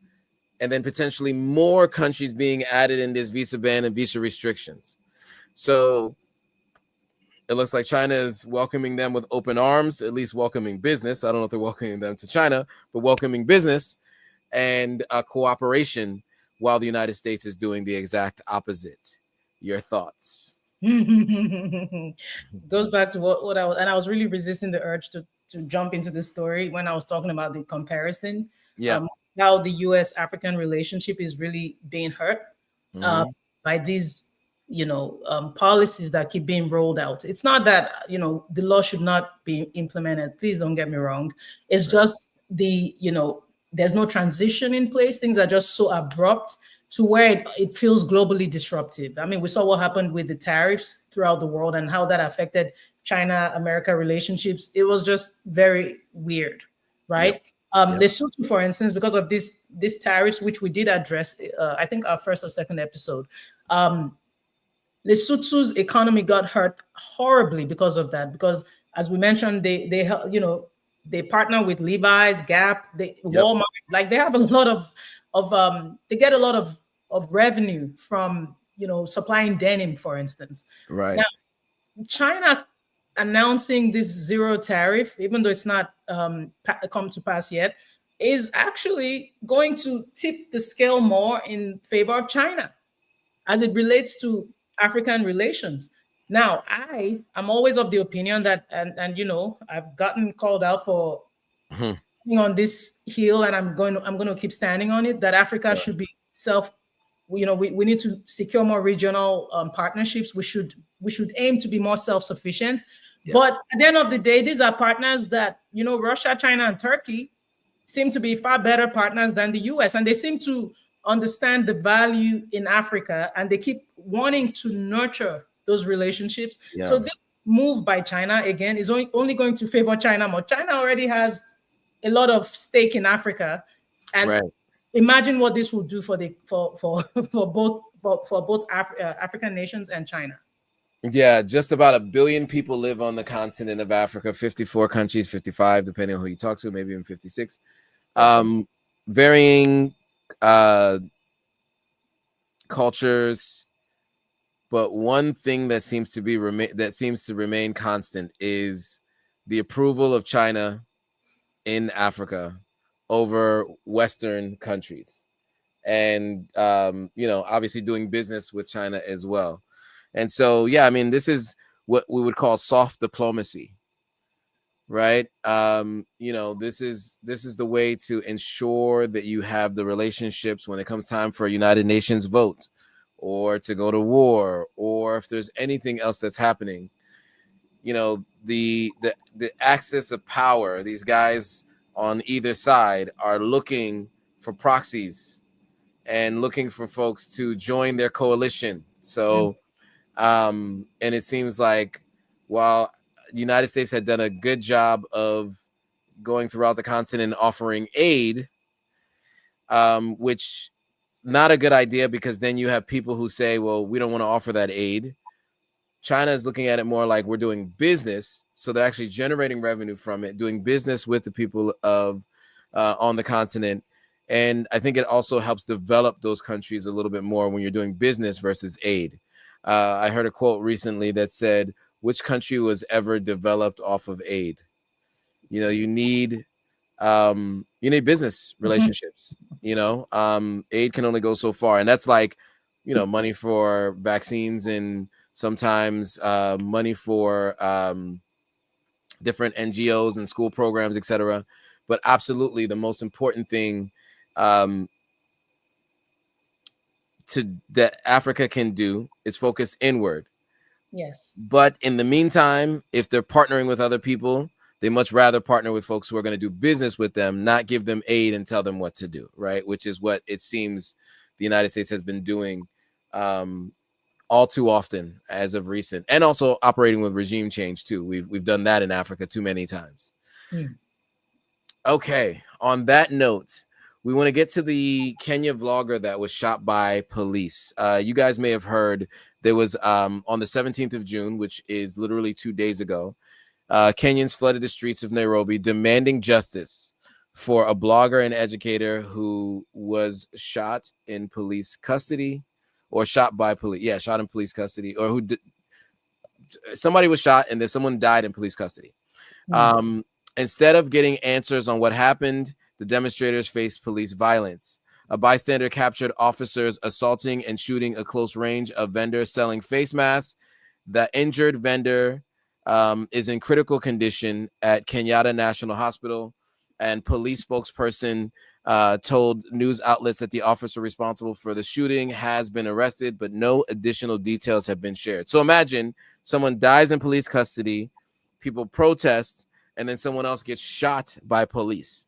and then potentially more countries being added in this visa ban and visa restrictions. So it looks like China is welcoming them with open arms, at least welcoming business. I don't know if they're welcoming them to China, but welcoming business and cooperation, while the United States is doing the exact opposite. Your thoughts? Goes back to what I was really resisting the urge to jump into the story when I was talking about the comparison. Yeah. How the U.S.-African relationship is really being hurt by these policies that keep being rolled out. It's not that the law should not be implemented. Please don't get me wrong. It's just there's no transition in place. Things are just so abrupt to where it feels globally disruptive. I mean, we saw what happened with the tariffs throughout the world and how that affected China-America relationships. It was just very weird, right? Lesotho, for instance, because of this tariffs, which we did address, I think our first or second episode, Lesotho's economy got hurt horribly because of that. Because as we mentioned, they partner with Levi's, Gap, Walmart. Like they have a lot of they get a lot of revenue from supplying denim, for instance. Right. Now, China announcing this 0 tariff, even though it's not come to pass yet, is actually going to tip the scale more in favor of China as it relates to African relations. Now, I'm always of the opinion that, and I've gotten called out for standing on this hill, and I'm going to keep standing on it, that Africa should be we need to secure more regional partnerships. We should aim to be more self-sufficient. But at the end of the day, these are partners that, Russia, China, and Turkey seem to be far better partners than the US, and they seem to understand the value in Africa, and they keep wanting to nurture those relationships. So move by China again is only going to favor China more. China already has a lot of stake in Africa, and Right. imagine what this will do for the for both African nations and China. Yeah, just about 1 billion people live on the continent of Africa, 54 countries, 55, depending on who you talk to, maybe even 56. Varying cultures, but one thing that seems to remain constant is the approval of China in Africa over Western countries, and obviously doing business with China as well. And so, yeah, I mean, this is what we would call soft diplomacy, right? This is the way to ensure that you have the relationships when it comes time for a United Nations vote, or to go to war, or if there's anything else that's happening. The axis of power, these guys on either side are looking for proxies and looking for folks to join their coalition. So and it seems like while the United States had done a good job of going throughout the continent offering aid, which not a good idea, because then you have people who say, well, we don't want to offer that aid. China is looking at it more like we're doing business. So they're actually generating revenue from it, doing business with the people of on the continent. And I think it also helps develop those countries a little bit more when you're doing business versus aid. I heard a quote recently that said, which country was ever developed off of aid? You need business relationships. Aid can only go so far. And that's like, money for vaccines, and sometimes money for different NGOs and school programs, etc. But absolutely, the most important thing that Africa can do is focus inward. Yes. But in the meantime, if they're partnering with other people, they much rather partner with folks who are going to do business with them, not give them aid and tell them what to do, right? Which is what it seems the United States has been doing all too often as of recent, and also operating with regime change too. We've done that in Africa too many times. Okay, on that note, we want to get to the Kenya vlogger that was shot by police. You guys may have heard there was on the 17th of June, which is literally 2 days ago, Kenyans flooded the streets of Nairobi demanding justice for a blogger and educator who was shot in police custody, or shot by police. Yeah, shot in police custody, or somebody was shot and then someone died in police custody. Instead of getting answers on what happened, the demonstrators faced police violence. A bystander captured officers assaulting and shooting a close range of vendors selling face masks. The injured vendor is in critical condition at Kenyatta National Hospital, and police spokesperson told news outlets that the officer responsible for the shooting has been arrested, but no additional details have been shared. So imagine someone dies in police custody, people protest, and then someone else gets shot by police.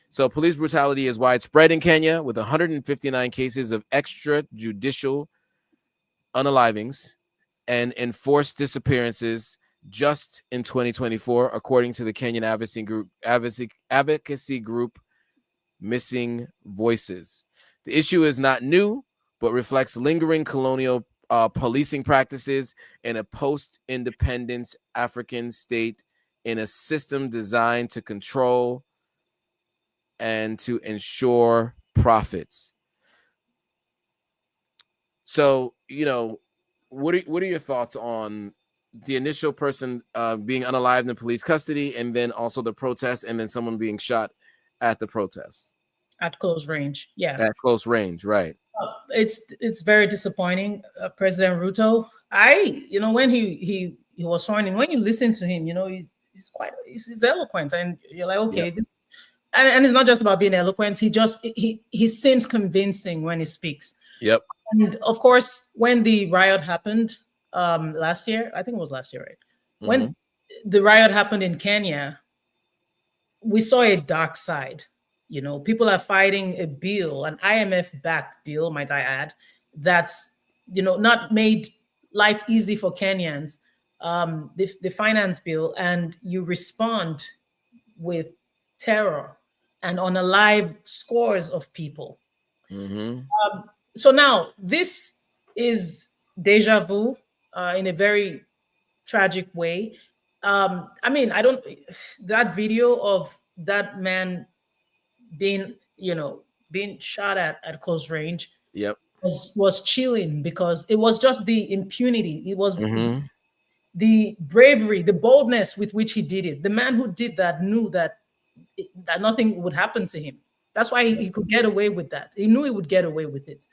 So police brutality is widespread in Kenya, with 159 cases of extrajudicial unalivings and enforced disappearances just in 2024, according to the Kenyan advocacy group Missing Voices. The issue is not new, but reflects lingering colonial policing practices in a post-independence African state, in a system designed to control and to ensure profits. So, what are your thoughts on the initial person being unalived in police custody, and then also the protest, and then someone being shot at the protest? At close range, yeah. At close range, right. It's very disappointing. President Ruto, when he was sworn in, when you listen to him, he's eloquent, and you're like, okay, yep. This, and it's not just about being eloquent. He seems convincing when he speaks. Yep. And of course, when the riot happened last year, I think it was last year, right? When the riot happened in Kenya, we saw a dark side. People are fighting a bill, an IMF-backed bill, might I add, that's, not made life easy for Kenyans. the finance bill, and you respond with terror and unalive scores of people. Mm-hmm. So now this is deja vu in a very tragic way. I mean, I don't, that video of that man being, being shot at close range Yep. was chilling, because it was just the impunity. It was Mm-hmm. the bravery, the boldness with which he did it. The man who did that knew that nothing would happen to him. That's why he could get away with that. He knew he would get away with it.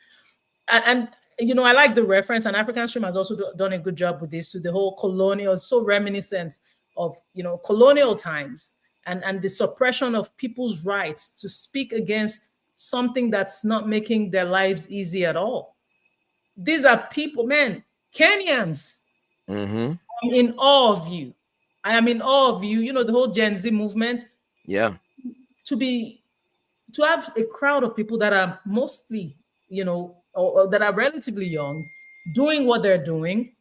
And I like the reference, and African Stream has also done a good job with this, to the whole colonial, so reminiscent of colonial times, and the suppression of people's rights to speak against something that's not making their lives easy at all. These are people, man, Kenyans. Mm-hmm. I'm in awe of you. I am in awe of you. The whole Gen Z movement, Yeah. to have a crowd of people that are mostly, or that are relatively young, doing what they're doing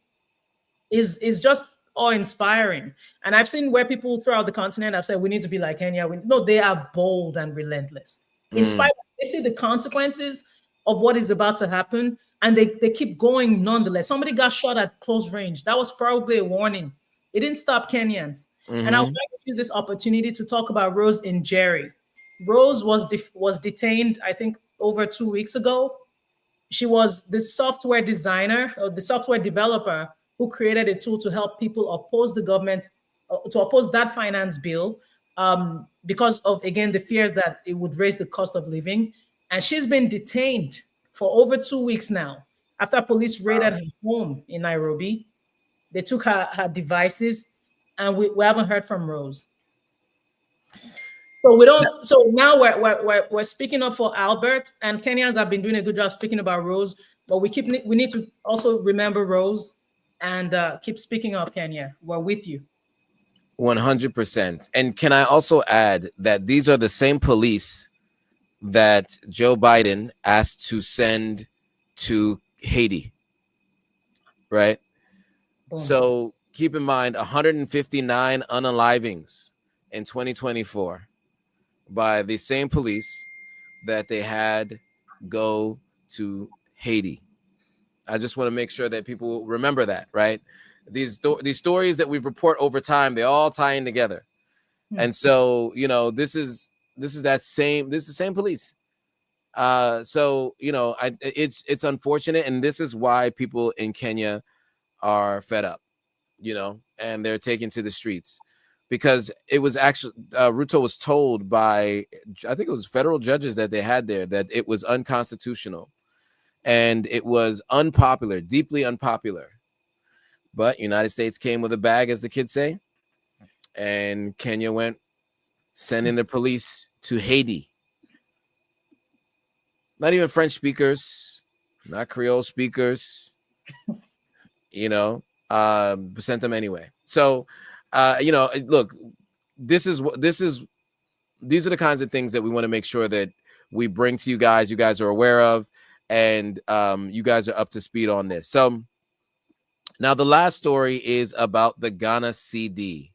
is just awe-inspiring. And I've seen where people throughout the continent have said we need to be like Kenya. No, they are bold and relentless. In spite, they see the consequences of what is about to happen, and they keep going nonetheless. Somebody got shot at close range. That was probably a warning. It didn't stop Kenyans. Mm-hmm. And I would like to use this opportunity to talk about Rose in Jerry. Rose was detained, I think, over 2 weeks ago. She was the software designer, or the software developer, who created a tool to help people oppose the government's, to oppose that finance bill, because of, again, the fears that it would raise the cost of living. And she's been detained for over 2 weeks now, after police raided her home in Nairobi. They took her devices, and we haven't heard from Rose. So we don't. So now we're speaking up for Albert, and Kenyans have been doing a good job speaking about Rose, but we need to also remember Rose, and keep speaking up, Kenya. We're with you. 100%. And can I also add that these are the same police that Joe Biden asked to send to Haiti, right? Boom. So keep in mind 159 unalivings in 2024 by the same police that they had go to Haiti. I just want to make sure that people remember that, right? These stories that we report over time, they all tie in together. And so, this is the same police. So, it's unfortunate, and this is why people in Kenya are fed up, and they're taken to the streets, because it was actually Ruto was told by, I think it was federal judges that they had there, that it was unconstitutional and it was unpopular, deeply unpopular. But United States came with a bag, as the kids say, and Kenya went sending the police to Haiti. Not even French speakers, not Creole speakers, sent them anyway. So, look, these are the kinds of things that we want to make sure that we bring to you guys. You guys are aware of, and you guys are up to speed on this. So now the last story is about the Ghana CD.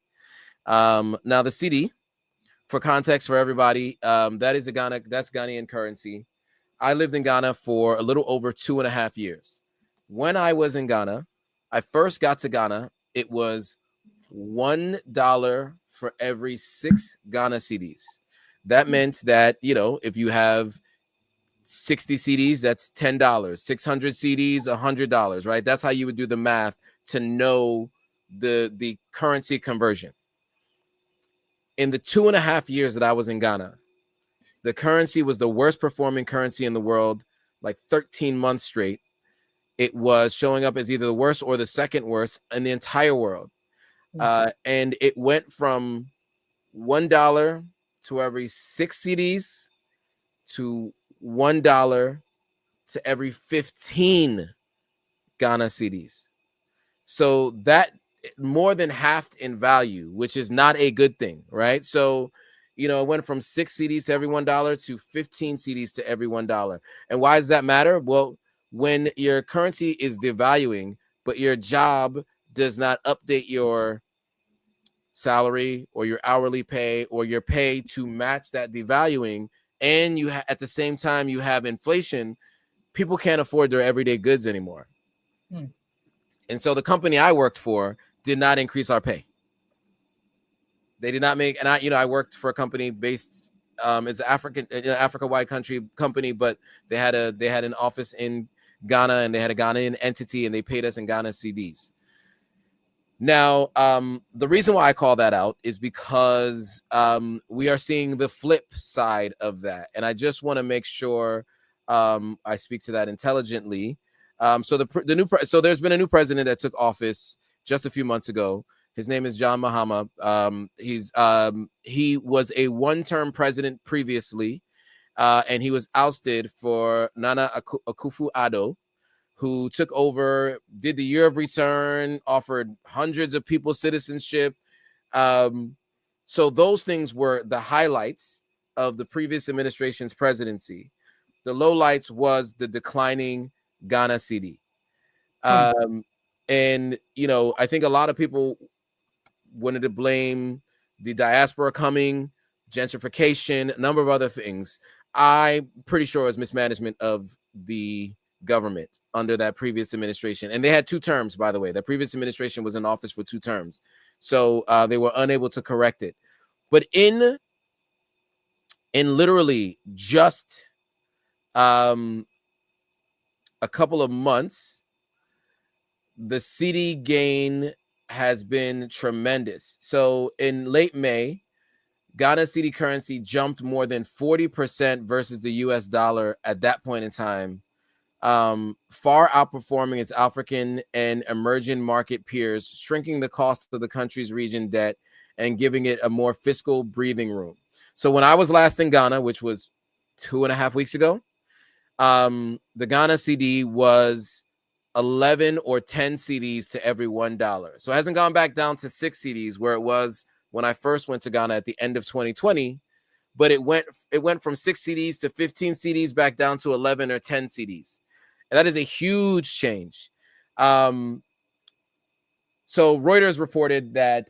Now the CD, for context for everybody, that's Ghanaian currency. I lived in Ghana for a little over 2.5 years. When I was in Ghana, I first got to Ghana, it was $1 for every 6 Ghana CDs. That meant that, if you have 60 CDs, that's $10. 600 CDs, $100, right? That's how you would do the math to know the currency conversion. In the 2.5 years that I was in Ghana, the currency was the worst performing currency in the world, like 13 months straight. It was showing up as either the worst or the second worst in the entire world. And it went from $1 to every 6 CDs to $1 to every 15 Ghana CDs. So that more than halved in value, which is not a good thing, right? So, it went from 6 CDs to every $1 to 15 CDs to every $1. And why does that matter? Well, when your currency is devaluing, but your job does not update your salary or your hourly pay or your pay to match that devaluing, and you at the same time you have inflation, people can't afford their everyday goods anymore. And so the company I worked for did not increase our pay. They did not make, and I worked for a company based, it's an Africa-wide company, but they had an office in Ghana, and they had a Ghanaian entity, and they paid us in Ghana cedis. Now, the reason why I call that out is because we are seeing the flip side of that, and I just want to make sure I speak to that intelligently. So there's been a new president that took office just a few months ago. His name is John Mahama. He was a one-term president previously, and he was ousted for Nana Akufo-Addo, who took over, did the year of return, offered hundreds of people citizenship. So those things were the highlights of the previous administration's presidency. The lowlights was the declining Ghana cedi. And, I think a lot of people wanted to blame the diaspora coming, gentrification, a number of other things. I'm pretty sure it was mismanagement of the government under that previous administration. And they had 2 terms, by the way. The previous administration was in office for 2 terms. So they were unable to correct it. But in literally just a couple of months, the cedi gain has been tremendous. So in late May, Ghana cedi currency jumped more than 40% versus the US dollar at that point in time, far outperforming its African and emerging market peers, shrinking the cost of the country's region debt and giving it a more fiscal breathing room. So when I was last in Ghana, which was 2.5 weeks ago, the Ghana cedi was 11 or 10 cedis to every $1. So it hasn't gone back down to 6 cedis where it was when I first went to Ghana at the end of 2020, but it went from 6 cedis to 15 cedis back down to 11 or 10 cedis. And that is a huge change. So Reuters reported that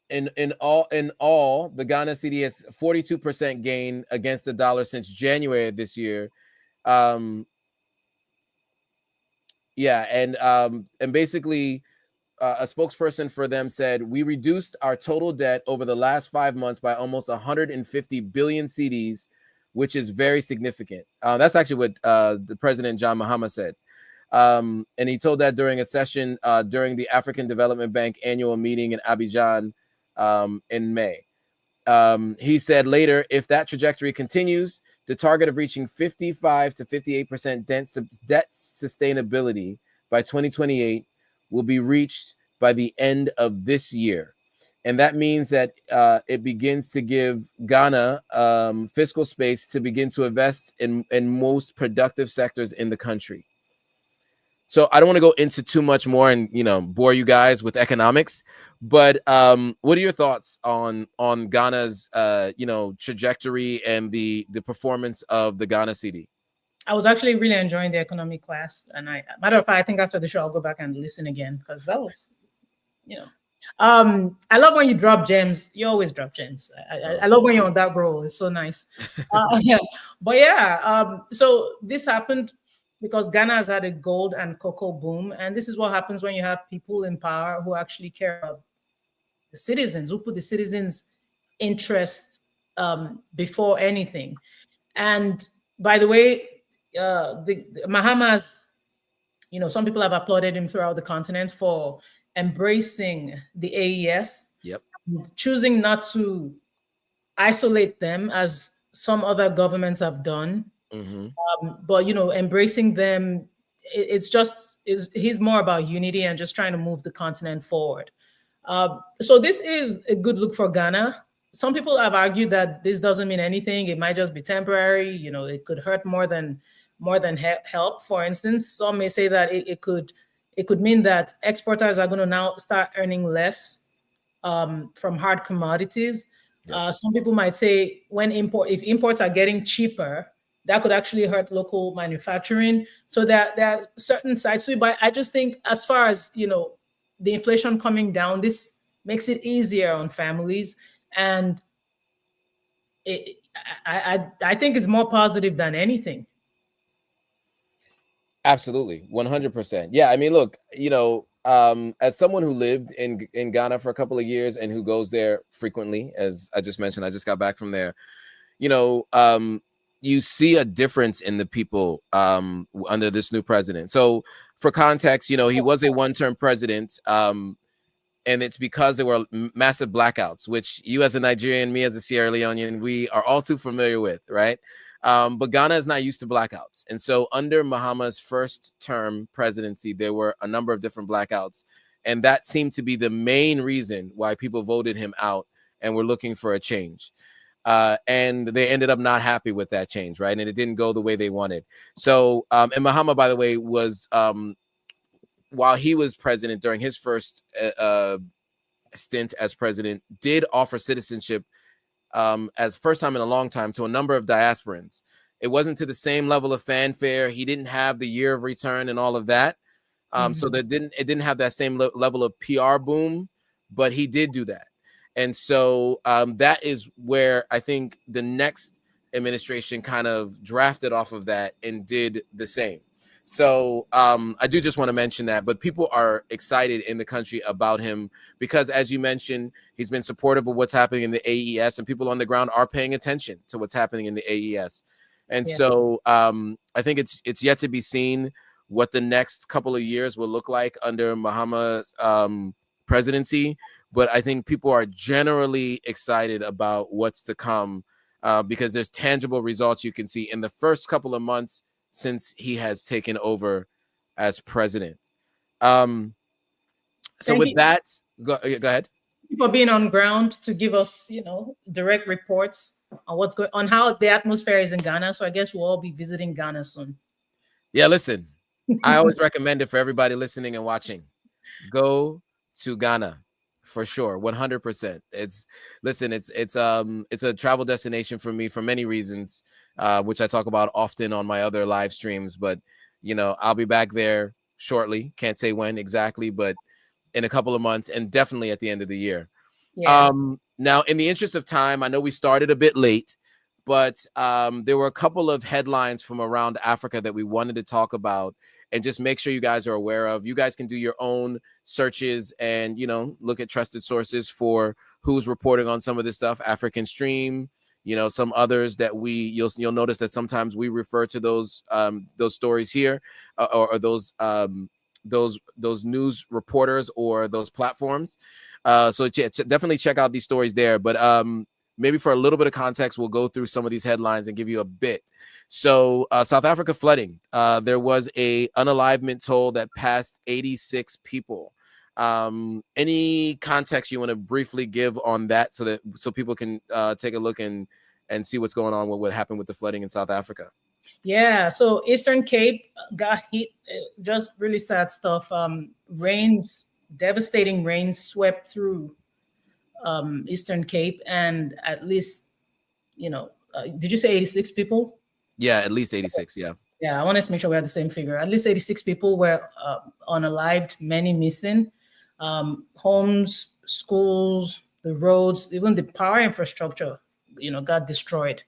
in all, the Ghana cedi has 42% gain against the dollar since January of this year. And basically, a spokesperson for them said, we reduced our total debt over the last 5 months by almost 150 billion cedis, which is very significant. That's actually what the president, John Mahama, said. And he told that during a session during the African Development Bank annual meeting in Abidjan in May. He said later, if that trajectory continues, the target of reaching 55 to 58% debt sustainability by 2028 will be reached by the end of this year. And that means that it begins to give Ghana fiscal space to begin to invest in most productive sectors in the country. So I don't want to go into too much more and bore you guys with economics, but what are your thoughts on Ghana's trajectory and the performance of the Ghana cedi? I was actually really enjoying the economic class, and matter of fact, I think after the show I'll go back and listen again because that was, I love when you drop gems. You always drop gems. I love when you're on that roll. It's so nice. So this happened because Ghana has had a gold and cocoa boom, and this is what happens when you have people in power who actually care about the citizens, who put the citizens' interests before anything. And by the way, the Mahama's, some people have applauded him throughout the continent for embracing the AES, choosing not to isolate them as some other governments have done, but embracing them. He's more about unity and just trying to move the continent forward. So this is a good look for Ghana. Some people have argued that this doesn't mean anything. It might just be temporary. It could hurt more than help. For instance, some may say that it could mean that exporters are going to now start earning less from hard commodities. Some people might say if imports are getting cheaper, that could actually hurt local manufacturing. So there are certain sides to it. But I just think as far as, the inflation coming down, this makes it easier on families. And it, I think it's more positive than anything. Absolutely, 100%. Yeah, I mean, look, as someone who lived in Ghana for a couple of years and who goes there frequently, as I just mentioned, I just got back from there. You see a difference in the people under this new president. So, for context, he was a one-term president, and it's because there were massive blackouts, which you as a Nigerian, me as a Sierra Leonean, we are all too familiar with, right? But Ghana is not used to blackouts. And so under Mahama's first term presidency, there were a number of different blackouts. And that seemed to be the main reason why people voted him out and were looking for a change. And they ended up not happy with that change, right? And it didn't go the way they wanted. So, and Mahama, by the way, was, while he was president during his first stint as president, did offer citizenship as first time in a long time to a number of diasporans. It wasn't to the same level of fanfare. He didn't have the year of return and all of that. So it didn't have that same level of PR boom, but he did do that. And so that is where I think the next administration kind of drafted off of that and did the same. So I do just want to mention that, but people are excited in the country about him because, as you mentioned, he's been supportive of what's happening in the AES, and people on the ground are paying attention to what's happening in the AES. And so I think it's yet to be seen what the next couple of years will look like under Mahama's presidency. But I think people are generally excited about what's to come because there's tangible results you can see in the first couple of months since he has taken over as president. So with that, go ahead. For being on ground to give us, direct reports on what's going on, how the atmosphere is in Ghana. So I guess we'll all be visiting Ghana soon. Yeah, listen, I always recommend it for everybody listening and watching. Go to Ghana for sure, 100%. It's a travel destination for me for many reasons, which I talk about often on my other live streams. But I'll be back there shortly. Can't say when exactly, but in a couple of months, and definitely at the end of the year. Yes. Now, in the interest of time, I know we started a bit late, but there were a couple of headlines from around Africa that we wanted to talk about and just make sure you guys are aware of. You guys can do your own searches and, look at trusted sources for who's reporting on some of this stuff. African Stream, some others that you'll notice that sometimes we refer to those stories here or those news reporters or those platforms. So definitely check out these stories there. But maybe for a little bit of context, we'll go through some of these headlines and give you a bit. So South Africa flooding. There was a unalivement toll that passed 86 people. Any context you want to briefly give on that so people can take a look and see what's going on with what happened with the flooding in South Africa? Yeah, so Eastern Cape got hit, just really sad stuff. Devastating rains swept through Eastern Cape, and at least, did you say 86 people? Yeah, at least 86, yeah. Yeah, I wanted to make sure we had the same figure. At least 86 people were unalived, many missing. Homes, schools, the roads, even the power infrastructure, got destroyed.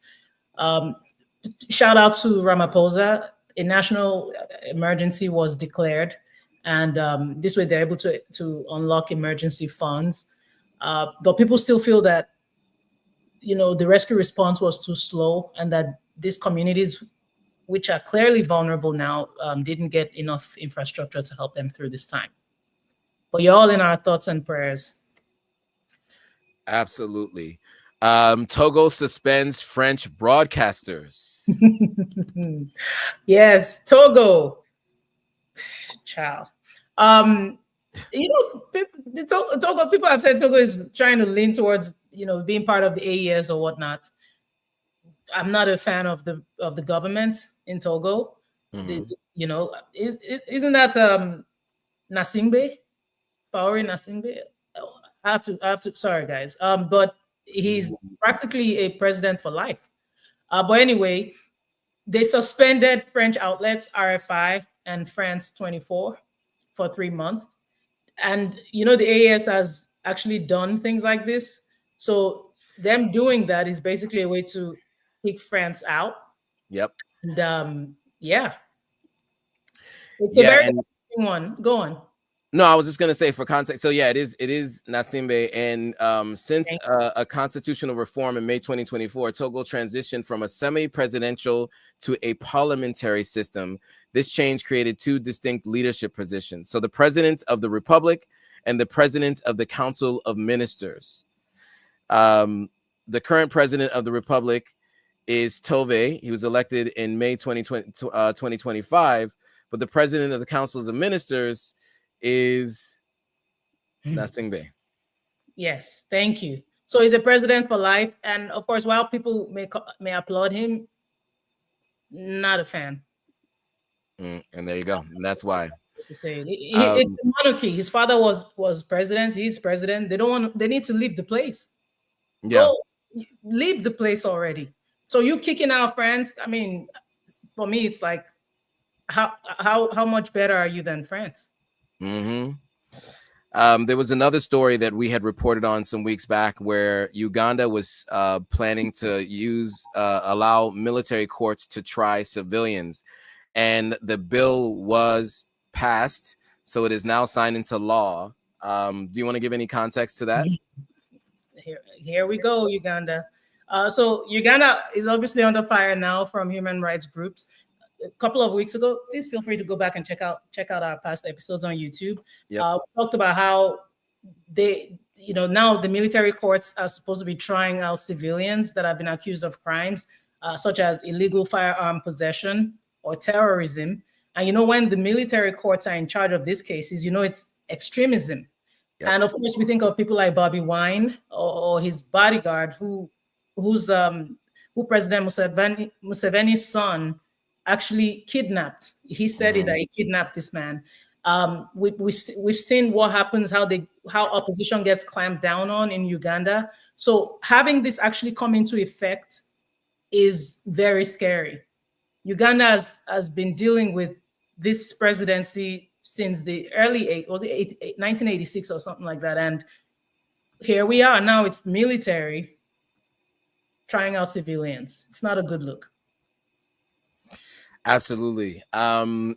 Shout out to Ramaphosa. A national emergency was declared, and this way they're able to unlock emergency funds. But people still feel that, the rescue response was too slow, and that these communities, which are clearly vulnerable now, didn't get enough infrastructure to help them through this time. But you're all in our thoughts and prayers. Absolutely. Togo suspends French broadcasters. Yes, child. Togo people have said Togo is trying to lean towards, being part of the AES or whatnot. I'm not a fan of the government in Togo. Isn't that Nasingbe? Faori Nasingbe? I have to. Sorry, guys. But he's practically a president for life. But anyway, they suspended French outlets RFI and France 24 for 3 months. And you know, the AAS has actually done things like this. So them doing that is basically a way to kick France out. Yep. And yeah, it's a Yeah, very and interesting one. Go on. no, I was just gonna say for context. So yeah, it is Nasimbe, and since a constitutional reform in May 2024, Togo transitioned from a semi-presidential to a parliamentary system. This change created two distinct leadership positions. So the president of the republic and the president of the Council of Ministers. The current president of the republic is Tove. He was elected in May 2025, but the president of the Councils of Ministers is Nasingbe. Yes, thank you. So he's a president for life, and of course, while people may applaud him, not a fan. And there you go. And that's why. To say it's a monarchy. His father was president. He's president. They don't want. They need to leave the place. Yeah. Go leave the place already. So you kicking out France? I mean, for me, it's like how much better are you than France? There was another story that we had reported on some weeks back where Uganda was planning to allow military courts to try civilians, and the bill was passed, so it is now signed into law. Do you want to give any context to that? Here we go, Uganda. So Uganda is obviously under fire now from human rights groups. A couple of weeks ago, please feel free to go back and check out our past episodes on YouTube. Yep. We talked about how they, now the military courts are supposed to be trying out civilians that have been accused of crimes such as illegal firearm possession or terrorism. And when the military courts are in charge of these cases, it's extremism. Yep. And of course, we think of people like Bobby Wine or his bodyguard, who President Museveni's son actually kidnapped. He said it, that he kidnapped this man. We've seen what happens, how opposition gets clamped down on in Uganda. So having this actually come into effect is very scary. Uganda has been dealing with this presidency since the early 1986 or something like that, and here we are now. It's military trying out civilians. It's not a good look. Absolutely. Well,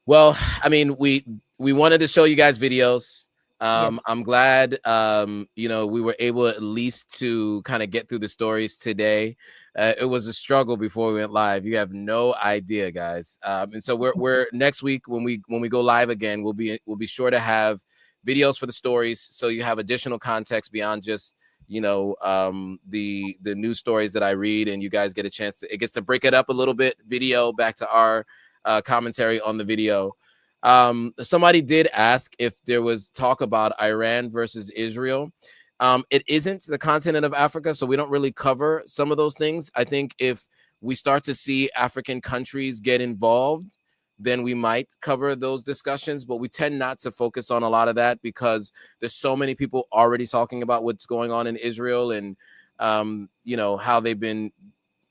I mean, we wanted to show you guys videos. I'm glad, we were able at least to kind of get through the stories today. It was a struggle before we went live. You have no idea, guys. And so we're next week when we go live again, we'll be sure to have videos for the stories, so you have additional context beyond just the news stories that I read, and you guys get a chance to, it gets to break it up a little bit, video back to our commentary on the video. Somebody did ask if there was talk about Iran versus Israel. It isn't the continent of Africa, so we don't really cover some of those things. I think if we start to see African countries get involved, then we might cover those discussions, but we tend not to focus on a lot of that because there's so many people already talking about what's going on in Israel and, how they've been,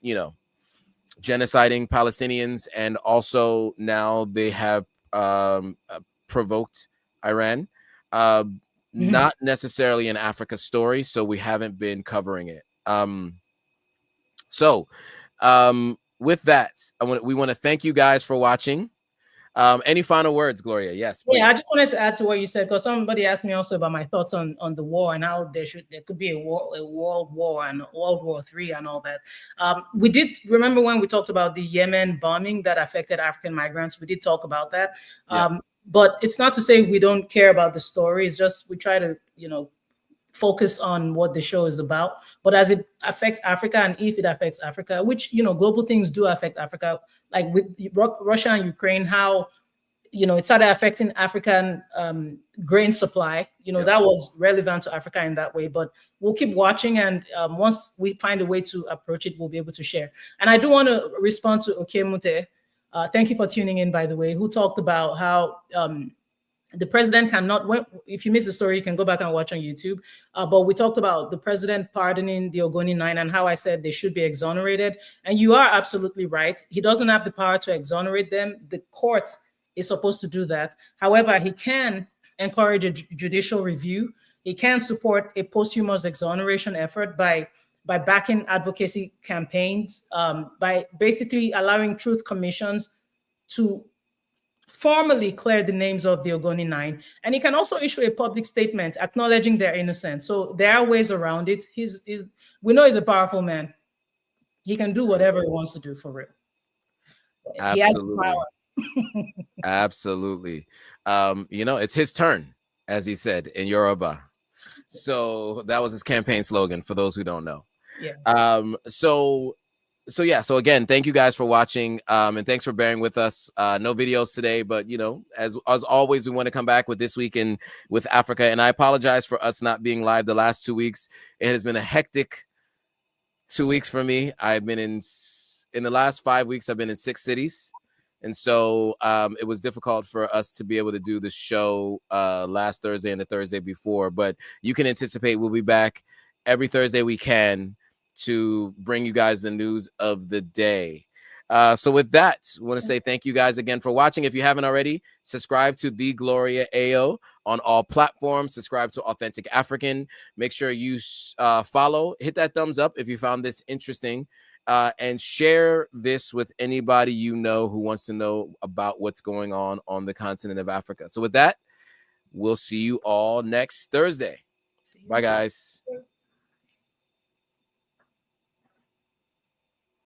genociding Palestinians. And also now they have provoked Iran. Not necessarily an Africa story, so we haven't been covering it. With that, we want to thank you guys for watching. Any final words, Gloria? Yes, please. Yeah, I just wanted to add to what you said, because somebody asked me also about my thoughts on the war and how there could be a world war and World War III and all that. We did remember when we talked about the Yemen bombing that affected African migrants. We did talk about that. But it's not to say we don't care about the story. It's just we try to, focus on what the show is about. But as it affects Africa, and if it affects Africa, which, global things do affect Africa, like with Russia and Ukraine, how, it started affecting African grain supply, that was relevant to Africa in that way. But we'll keep watching, and once we find a way to approach it, we'll be able to share. And I do want to respond to Okemute. Thank you for tuning in, by the way, who talked about how The president cannot, if you missed the story, you can go back and watch on YouTube. But we talked about the president pardoning the Ogoni Nine and how I said they should be exonerated. And you are absolutely right. He doesn't have the power to exonerate them. The court is supposed to do that. However, he can encourage a judicial review. He can support a posthumous exoneration effort by backing advocacy campaigns, by basically allowing truth commissions to formally clear the names of the Ogoni Nine. And he can also issue a public statement acknowledging their innocence. So there are ways around it. We know he's a powerful man. He can do whatever he wants to do, for real. Absolutely. He has power. Absolutely. You know, it's his turn, as he said in Yoruba. So that was his campaign slogan, for those who don't know. Yeah. So again, thank you guys for watching, and thanks for bearing with us. No videos today, but you know, as always, we want to come back with This Week in with Africa. And I apologize for us not being live the last 2 weeks. It has been a hectic 2 weeks for me. I've been in the last 5 weeks, I've been in 6 cities. And so it was difficult for us to be able to do the show last Thursday and the Thursday before. But you can anticipate we'll be back every Thursday we can to bring you guys the news of the day. So with that, I want to say thank you guys again for watching. If you haven't already, subscribe to The Gloria AO on all platforms. Subscribe to Authentic African. Make sure you follow, hit that thumbs up if you found this interesting, and share this with anybody you know who wants to know about what's going on the continent of Africa. So with that, we'll see you all next Thursday. Bye, guys.